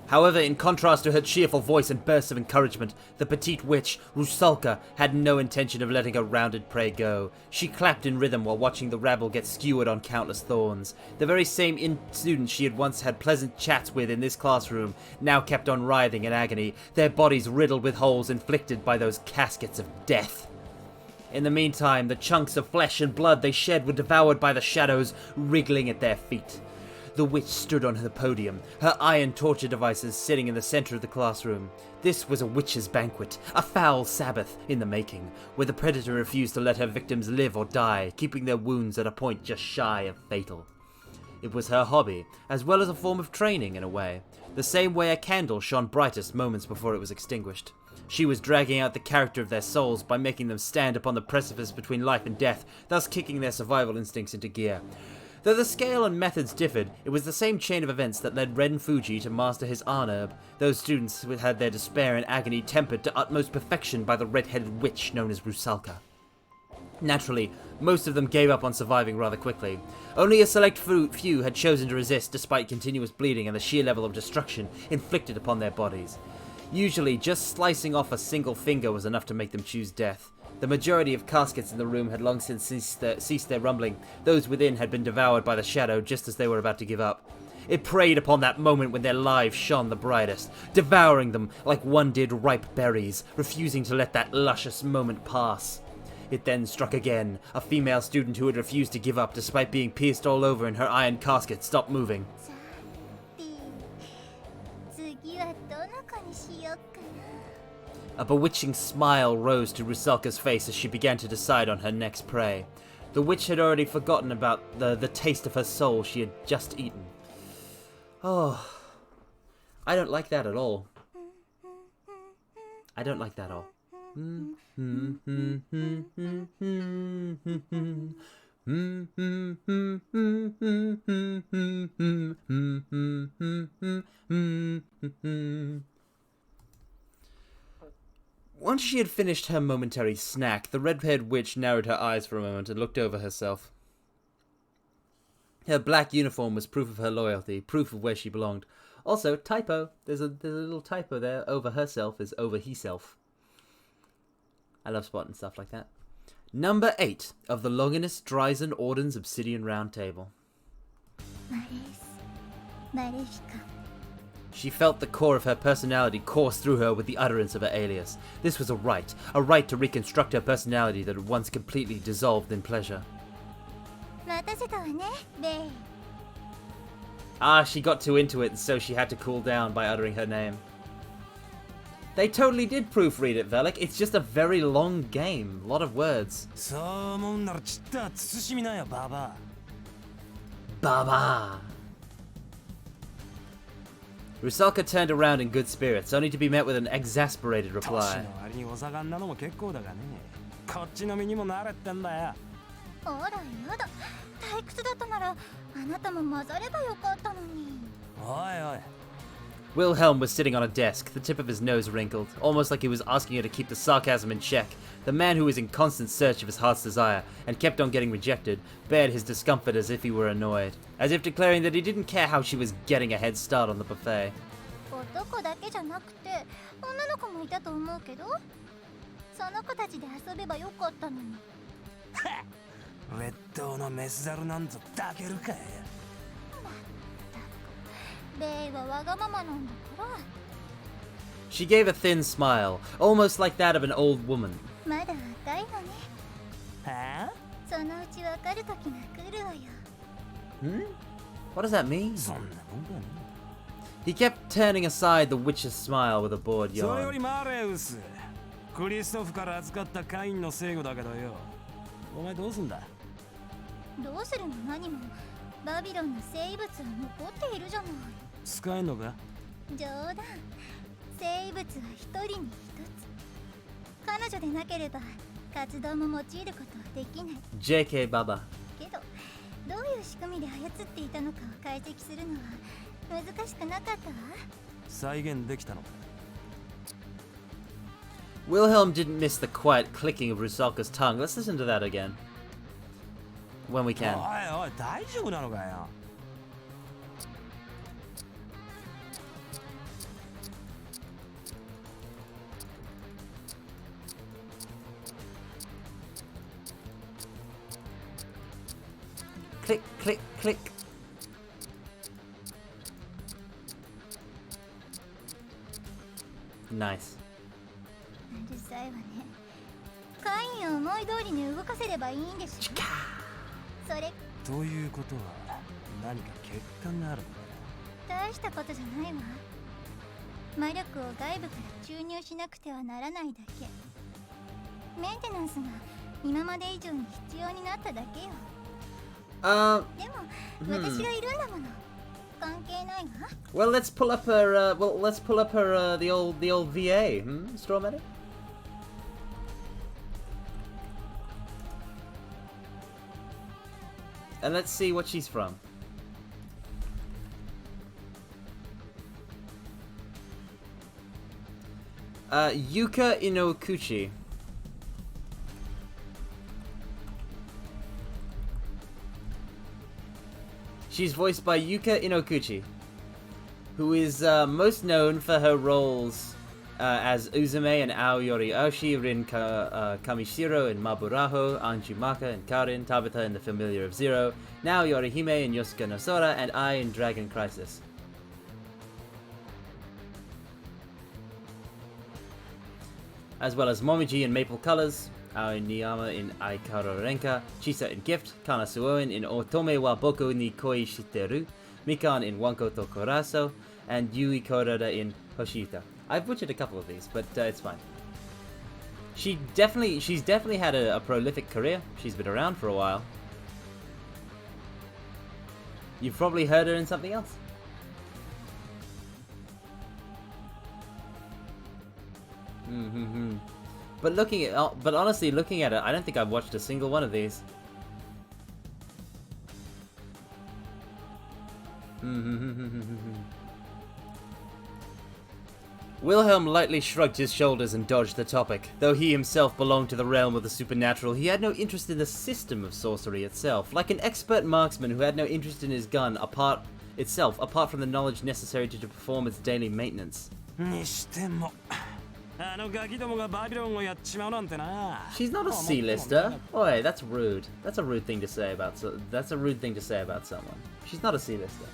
However, in contrast to her cheerful voice and bursts of encouragement, the petite witch, Rusalka, had no intention of letting her rounded prey go. She clapped in rhythm while watching the rabble get skewered on countless thorns. The very same students she had once had pleasant chats with in this classroom now kept on writhing in agony, their bodies riddled with holes inflicted by those caskets of death. In the meantime, the chunks of flesh and blood they shed were devoured by the shadows wriggling at their feet. The witch stood on her podium, her iron torture devices sitting in the center of the classroom. This was a witch's banquet, a foul Sabbath in the making, where the predator refused to let her victims live or die, keeping their wounds at a point just shy of fatal. It was her hobby, as well as a form of training in a way, the same way a candle shone brightest moments before it was extinguished. She was dragging out the character of their souls by making them stand upon the precipice between life and death, thus kicking their survival instincts into gear. Though the scale and methods differed, it was the same chain of events that led Ren Fuji to master his Arnerb. Those students who had their despair and agony tempered to utmost perfection by the red-headed witch known as Rusalka. Naturally, most of them gave up on surviving rather quickly. Only a select few had chosen to resist despite continuous bleeding and the sheer level of destruction inflicted upon their bodies. Usually, just slicing off a single finger was enough to make them choose death. The majority of caskets in the room had long since ceased their rumbling. Those within had been devoured by the shadow just as they were about to give up. It preyed upon that moment when their lives shone the brightest, devouring them like one did ripe berries, refusing to let that luscious moment pass. It then struck again. A female student who had refused to give up despite being pierced all over in her iron casket stopped moving. A bewitching smile rose to Rusalka's face as she began to decide on her next prey. The witch had already forgotten about the taste of her soul she had just eaten. Oh, I don't like that at all. I don't like that at all. Once she had finished her momentary snack, the red-haired witch narrowed her eyes for a moment and looked over herself. Her black uniform was proof of her loyalty, proof of where she belonged. Also, typo. There's a little typo there. Over herself is over he-self. I love spotting stuff like that. Number 8 of the Longinus Dryzen Orden's Obsidian Round Table. She felt the core of her personality course through her with the utterance of her alias. This was a right to reconstruct her personality that had once completely dissolved in pleasure. She got too into it, and so she had to cool down by uttering her name. They totally did proofread it, Velik. It's just a very long game. A lot of words. Baba. Rusalka turned around in good spirits, only to be met with an exasperated reply. Wilhelm was sitting on a desk, the tip of his nose wrinkled, almost like he was asking her to keep the sarcasm in check. The man who was in constant search of his heart's desire, and kept on getting rejected, bared his discomfort as if he were annoyed, as if declaring that he didn't care how she was getting a head start on the buffet. She gave a thin smile, almost like that of an old woman. What does that mean? He kept turning aside the witch's smile with a bored yawn. JK Baba. Wilhelm didn't miss the quiet clicking of Rusalka's tongue. Let's listen to that again. When we can. Click, click, click. Nice. でも私がいるんだもの。関係ないわ。Well, let's pull up her. Let's pull up her. The old VA. Straw Medic. And let's see what she's from. Yuka Inokuchi. She's voiced by Yuka Inokuchi, who is most known for her roles as Uzume and Aoyori Aoshi, Rin Kamishiro in Maburaho, Anju Maka in Karin, Tabitha in The Familiar of Zero, now Yorihime in Yosuke no Sora, and I in Dragon Crisis. As well as Momiji in Maple Colors, Aoi Niyama in Aikaro Renka, Chisa in Gift, Kana Suoin in Otome wa Boku ni Koi Shiteru, Mikan in Wanko to Koraso, and Yui Korada in Hoshita. I've butchered a couple of these, but it's fine. She's definitely had a prolific career. She's been around for a while. You've probably heard her in something else. But honestly, looking at it, I don't think I've watched a single one of these. Wilhelm lightly shrugged his shoulders and dodged the topic. Though he himself belonged to the realm of the supernatural, he had no interest in the system of sorcery itself. Like an expert marksman who had no interest in his gun apart from the knowledge necessary to perform its daily maintenance. She's not a C-lister. Oi, that's rude. That's a rude thing to say about someone. She's not a C-lister.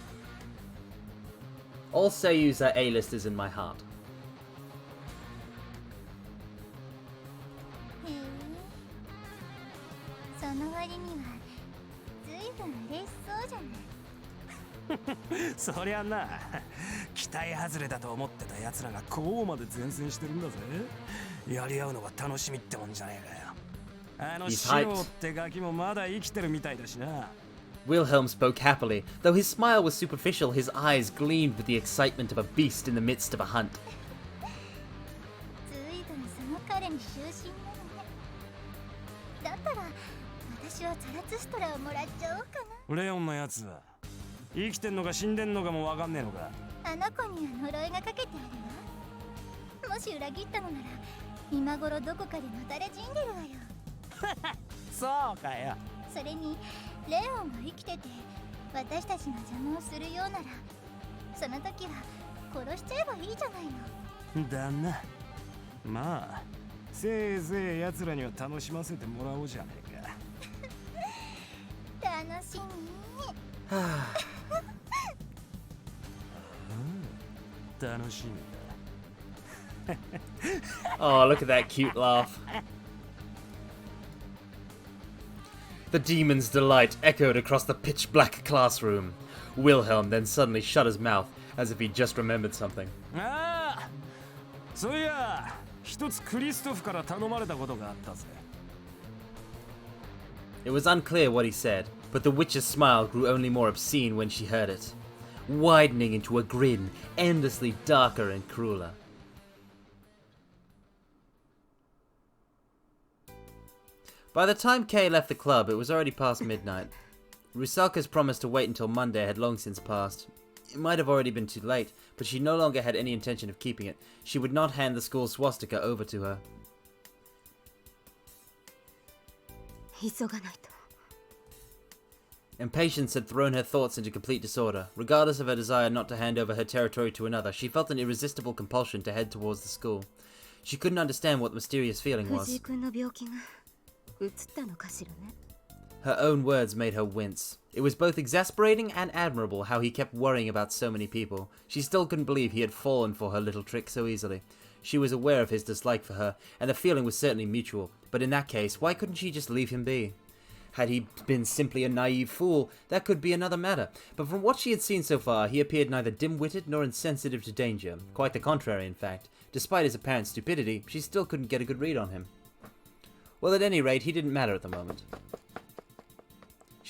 All seiyus are A-listers in my heart. He's hyped. Wilhelm spoke happily. Though his smile was superficial, his eyes gleamed with the excitement of a beast in the midst of a hunt. Oh, look at that cute laugh. The demon's delight echoed across the pitch-black classroom. Wilhelm then suddenly shut his mouth, as if he just remembered something. It was unclear what he said, but the witch's smile grew only more obscene when she heard it, widening into a grin, endlessly darker and crueler. By the time Kay left the club, it was already past midnight. Rusalka's promise to wait until Monday had long since passed. It might have already been too late, but she no longer had any intention of keeping it. She would not hand the school swastika over to her. Impatience had thrown her thoughts into complete disorder. Regardless of her desire not to hand over her territory to another, she felt an irresistible compulsion to head towards the school. She couldn't understand what the mysterious feeling was. Her own words made her wince. It was both exasperating and admirable how he kept worrying about so many people. She still couldn't believe he had fallen for her little trick so easily. She was aware of his dislike for her, and the feeling was certainly mutual. But in that case, why couldn't she just leave him be? Had he been simply a naive fool, that could be another matter. But from what she had seen so far, he appeared neither dim-witted nor insensitive to danger. Quite the contrary, in fact. Despite his apparent stupidity, she still couldn't get a good read on him. Well, at any rate, he didn't matter at the moment.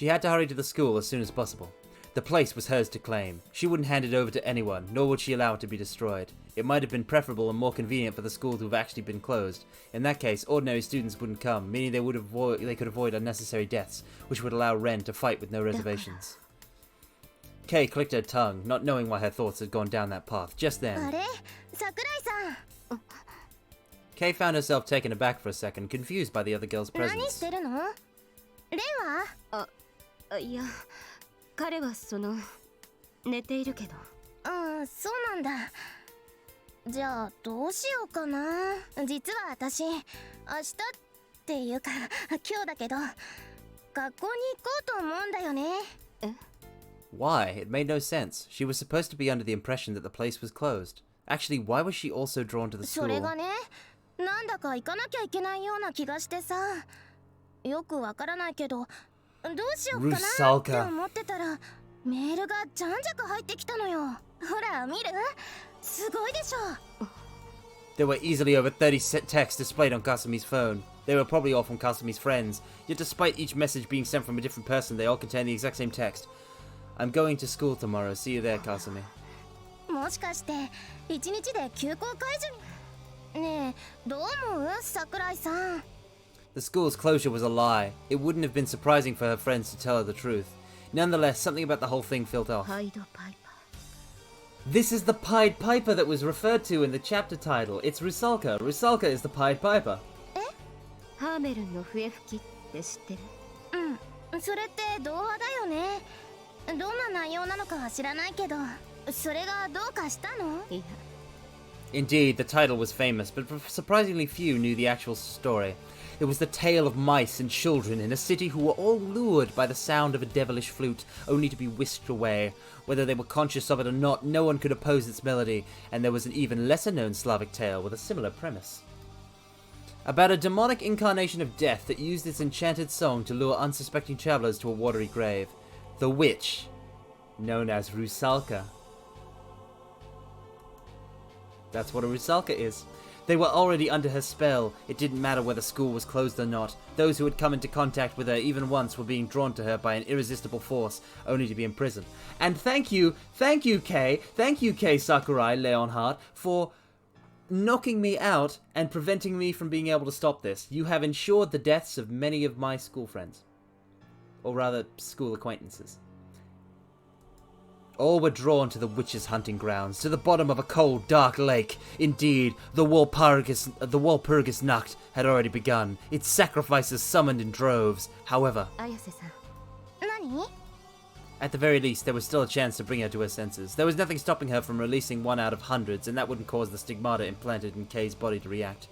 She had to hurry to the school as soon as possible. The place was hers to claim. She wouldn't hand it over to anyone, nor would she allow it to be destroyed. It might have been preferable and more convenient for the school to have actually been closed. In that case, ordinary students wouldn't come, meaning they could avoid unnecessary deaths, which would allow Ren to fight with no reservations. Kay clicked her tongue, not knowing why her thoughts had gone down that path just then. あれ桜井さん Kay found herself taken aback for a second, confused by the other girl's 何し presence. てるのレンはいや彼は寝ているけど。うんそうなんだじゃあどうしようかな実は私明日っていうか今日だけど学校に行こうと思うんだよね Why? It made no sense. She was supposed to be under the impression that the place was closed. Actually, why was she also drawn to the そ school? れがねなんだか行かなきゃいけないような気がしてさよくわからないけどどうしようかなって思ってたらメールがじゃんじゃか入ってきたのよほら見るすごいでしょ There were easily over 30 texts displayed on Kasumi's phone. They were probably all from Kasumi's friends. Yet despite each message being sent from a different person, they all contained the exact same text. I'm going to school tomorrow. See you there, Kasumi. もしかして一日で休校解除にねえどう思う桜井さん The school's closure was a lie. It wouldn't have been surprising for her friends to tell her the truth. Nonetheless, something about the whole thing felt off. パイドパイパ This is the Pied Piper that was referred to in the chapter title. It's Rusalka. Rusalka is the Pied Piper. ーハーメルンの笛吹きって知ってる？うんそれって童話だよねどんな内容なのかは知らないけどそれがどうかしたのいや Indeed, the title was famous, but surprisingly few knew the actual story. It was the tale of mice and children in a city who were all lured by the sound of a devilish flute, only to be whisked away. Whether they were conscious of it or not, no one could oppose its melody, and there was an even lesser-known Slavic tale with a similar premise. About a demonic incarnation of death that used its enchanted song to lure unsuspecting travelers to a watery grave. The witch, known as Rusalka. That's what a Rusalka is. They were already under her spell. It didn't matter whether school was closed or not. Those who had come into contact with her even once were being drawn to her by an irresistible force, only to be imprisoned. And thank you, Kay Sakurai Leonhardt, for knocking me out and preventing me from being able to stop this. You have ensured the deaths of many of my school friends. Or rather, school acquaintances. All were drawn to the witch's hunting grounds, to the bottom of a cold, dark lake. Indeed, the Walpurgis Nacht had already begun, its sacrifices summoned in droves. However, 綾瀬さん何 at the very least, there was still a chance to bring her to her senses. There was nothing stopping her from releasing one out of hundreds, and that wouldn't cause the stigmata implanted in Kay's body to react.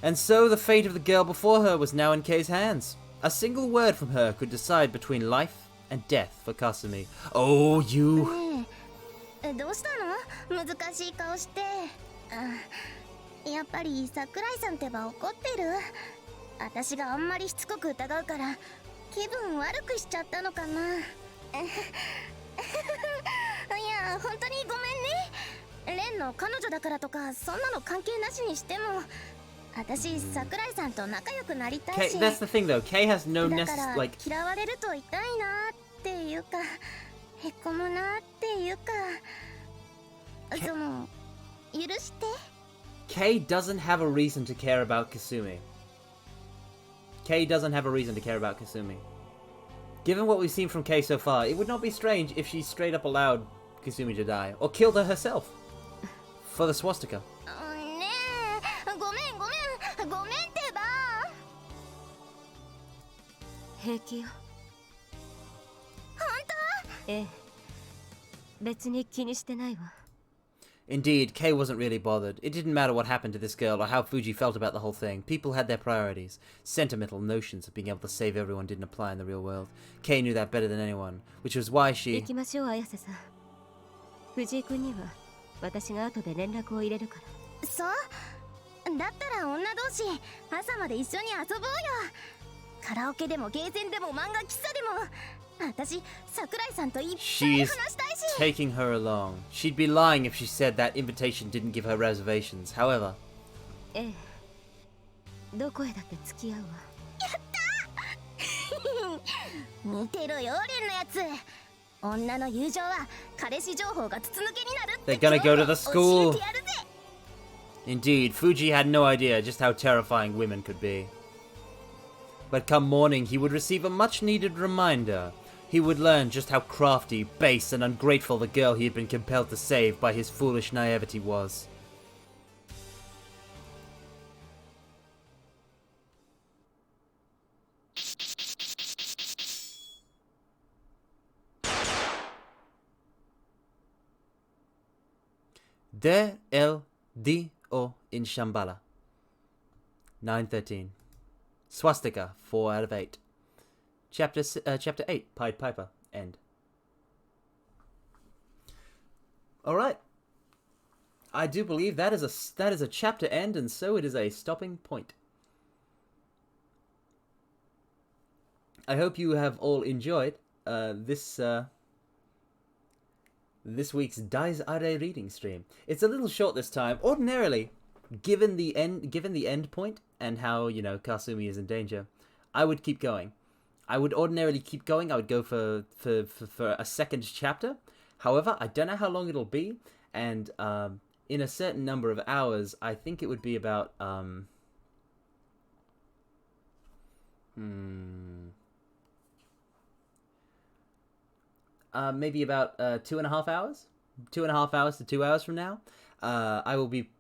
And so the fate of the girl before her was now in Kay's hands. A single word from her could decide between life and death for Kasumi. Oh, you... ねえどうしたの難しい顔してやっぱり桜井さんってば怒ってる私があんまりしつこく疑うから気分悪くしちゃったのかないや本当にごめんねレンの彼女だからとかそんなの関係なしにしても私桜井さんと仲良くなりたい Kay, し that's the thing though, Kay has no だから like... 嫌われると痛いなっていうかへこむなっていうかその許して Kay doesn't have a reason to care about Kasumi. Kay doesn't have a reason to care about Kasumi. Given what we've seen from Kay so far, it would not be strange if she straight up allowed Kasumi to die, or killed her herself. For the swastika. ねえごめんってば平気よ。本ええ別に気にしてないわ。 Indeed, Kay wasn't really bothered. It didn't matter what happened to this girl or how Fuji felt about the whole thing. People had their priorities. Sentimental notions of being able to save everyone didn't apply in the real world. Kay knew that better than anyone, which was why 行 she... きましょう綾瀬さん。藤井君には私が後で連絡を入れるから。そうだったら女同士朝まで一緒に遊ぼうよカラオケでもゲーセンでも漫画喫茶でも私桜井さんといっぱい話したい She's し taking her along. She'd be lying if she said that invitation didn't give her reservations. However... ええどこへだって付き合うわ。見てろよレンのやつ。女の友情は彼氏情報が筒抜けになるって They're gonna go to the 教 school. えてやるぜ。 Indeed, Fuji had no idea just how terrifying women could be. But come morning, he would receive a much-needed reminder. He would learn just how crafty, base, and ungrateful the girl he had been compelled to save by his foolish naivety was. Der el D.O. in Shambhala. 9:13. Swastika, 4 out of 8. Chapter 8, Pied Piper, end. Alright. I do believe that is a chapter end, and so it is a stopping point. I hope you have all enjoyed this week's Dies Irae reading stream. It's a little short this time. Ordinarily, given the end point and how, you know, Kasumi is in danger, I would keep going. I would ordinarily keep going. I would go for a second chapter. However, I don't know how long it'll be, and in a certain number of hours, I think it would be about maybe about 2.5 hours, 2.5 hours to 2 hours from now. I will be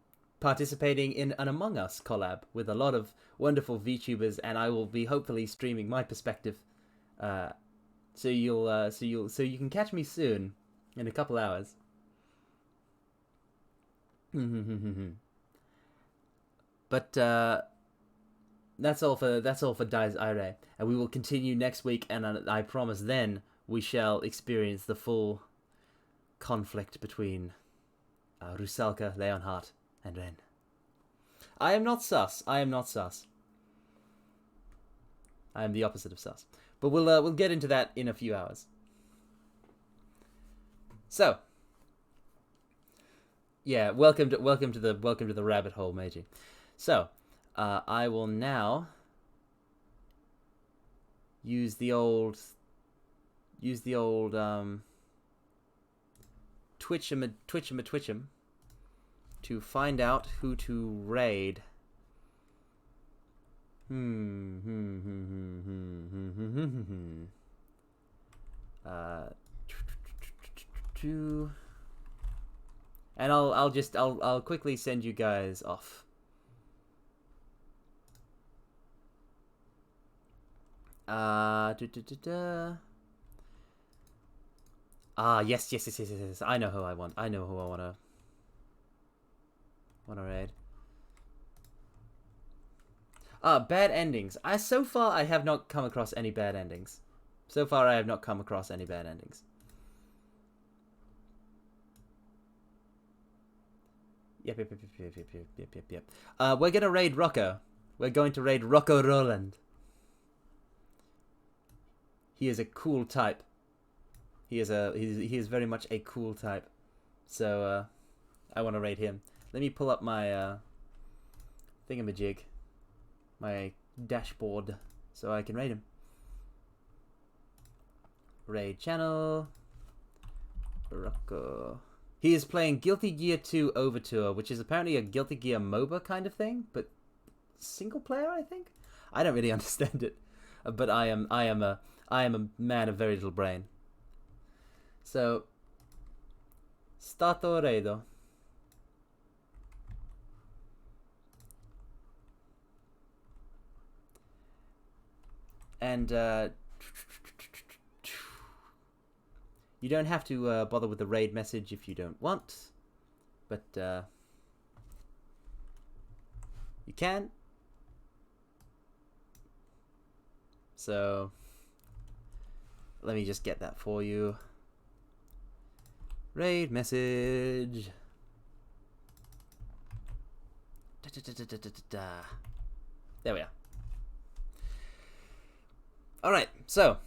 participating in an Among Us collab with a lot of wonderful VTubers, and I will be hopefully streaming my perspective. So you can catch me soon, in a couple hours. But that's all for Dies Irae, and we will continue next week, and I promise then we shall experience the full conflict between Rusalka, Leonhardt, and Ren. I am not sus. I am not sus. I am the opposite of sus. But we'll get into that in a few hours. So, yeah, welcome to the rabbit hole, Meiji. So, I will now use the old Twitch'em to find out who to raid. And I'll quickly send you guys off. Yes. I know who I want. I know who I wanna raid. Bad endings. So far I have not come across any bad endings. Yep. We're gonna raid Rocco. We're going to raid Rocco Roland. He is a cool type. He is very much a cool type. So I want to raid him. Let me pull up my thingamajig, my dashboard, so I can raid him. Raid channel. Rocco. He is playing Guilty Gear 2 Overture, which is apparently a Guilty Gear MOBA kind of thing, but single player, I think. I don't really understand it, but I am a man of very little brain. So, Stato Reido. And you don't have to bother with the raid message if you don't want, but you can. So let me just get that for you. Raid message. There we are. Alright, so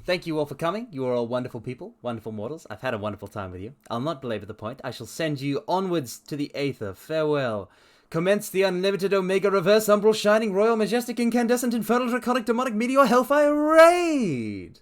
thank you all for coming. You are all wonderful people, wonderful mortals. I've had a wonderful time with you. I'll not belabor the point. I shall send you onwards to the aether. Farewell. Commence the unlimited Omega Reverse Umbral Shining Royal Majestic Incandescent Infernal Draconic Demonic Meteor Hellfire Raid!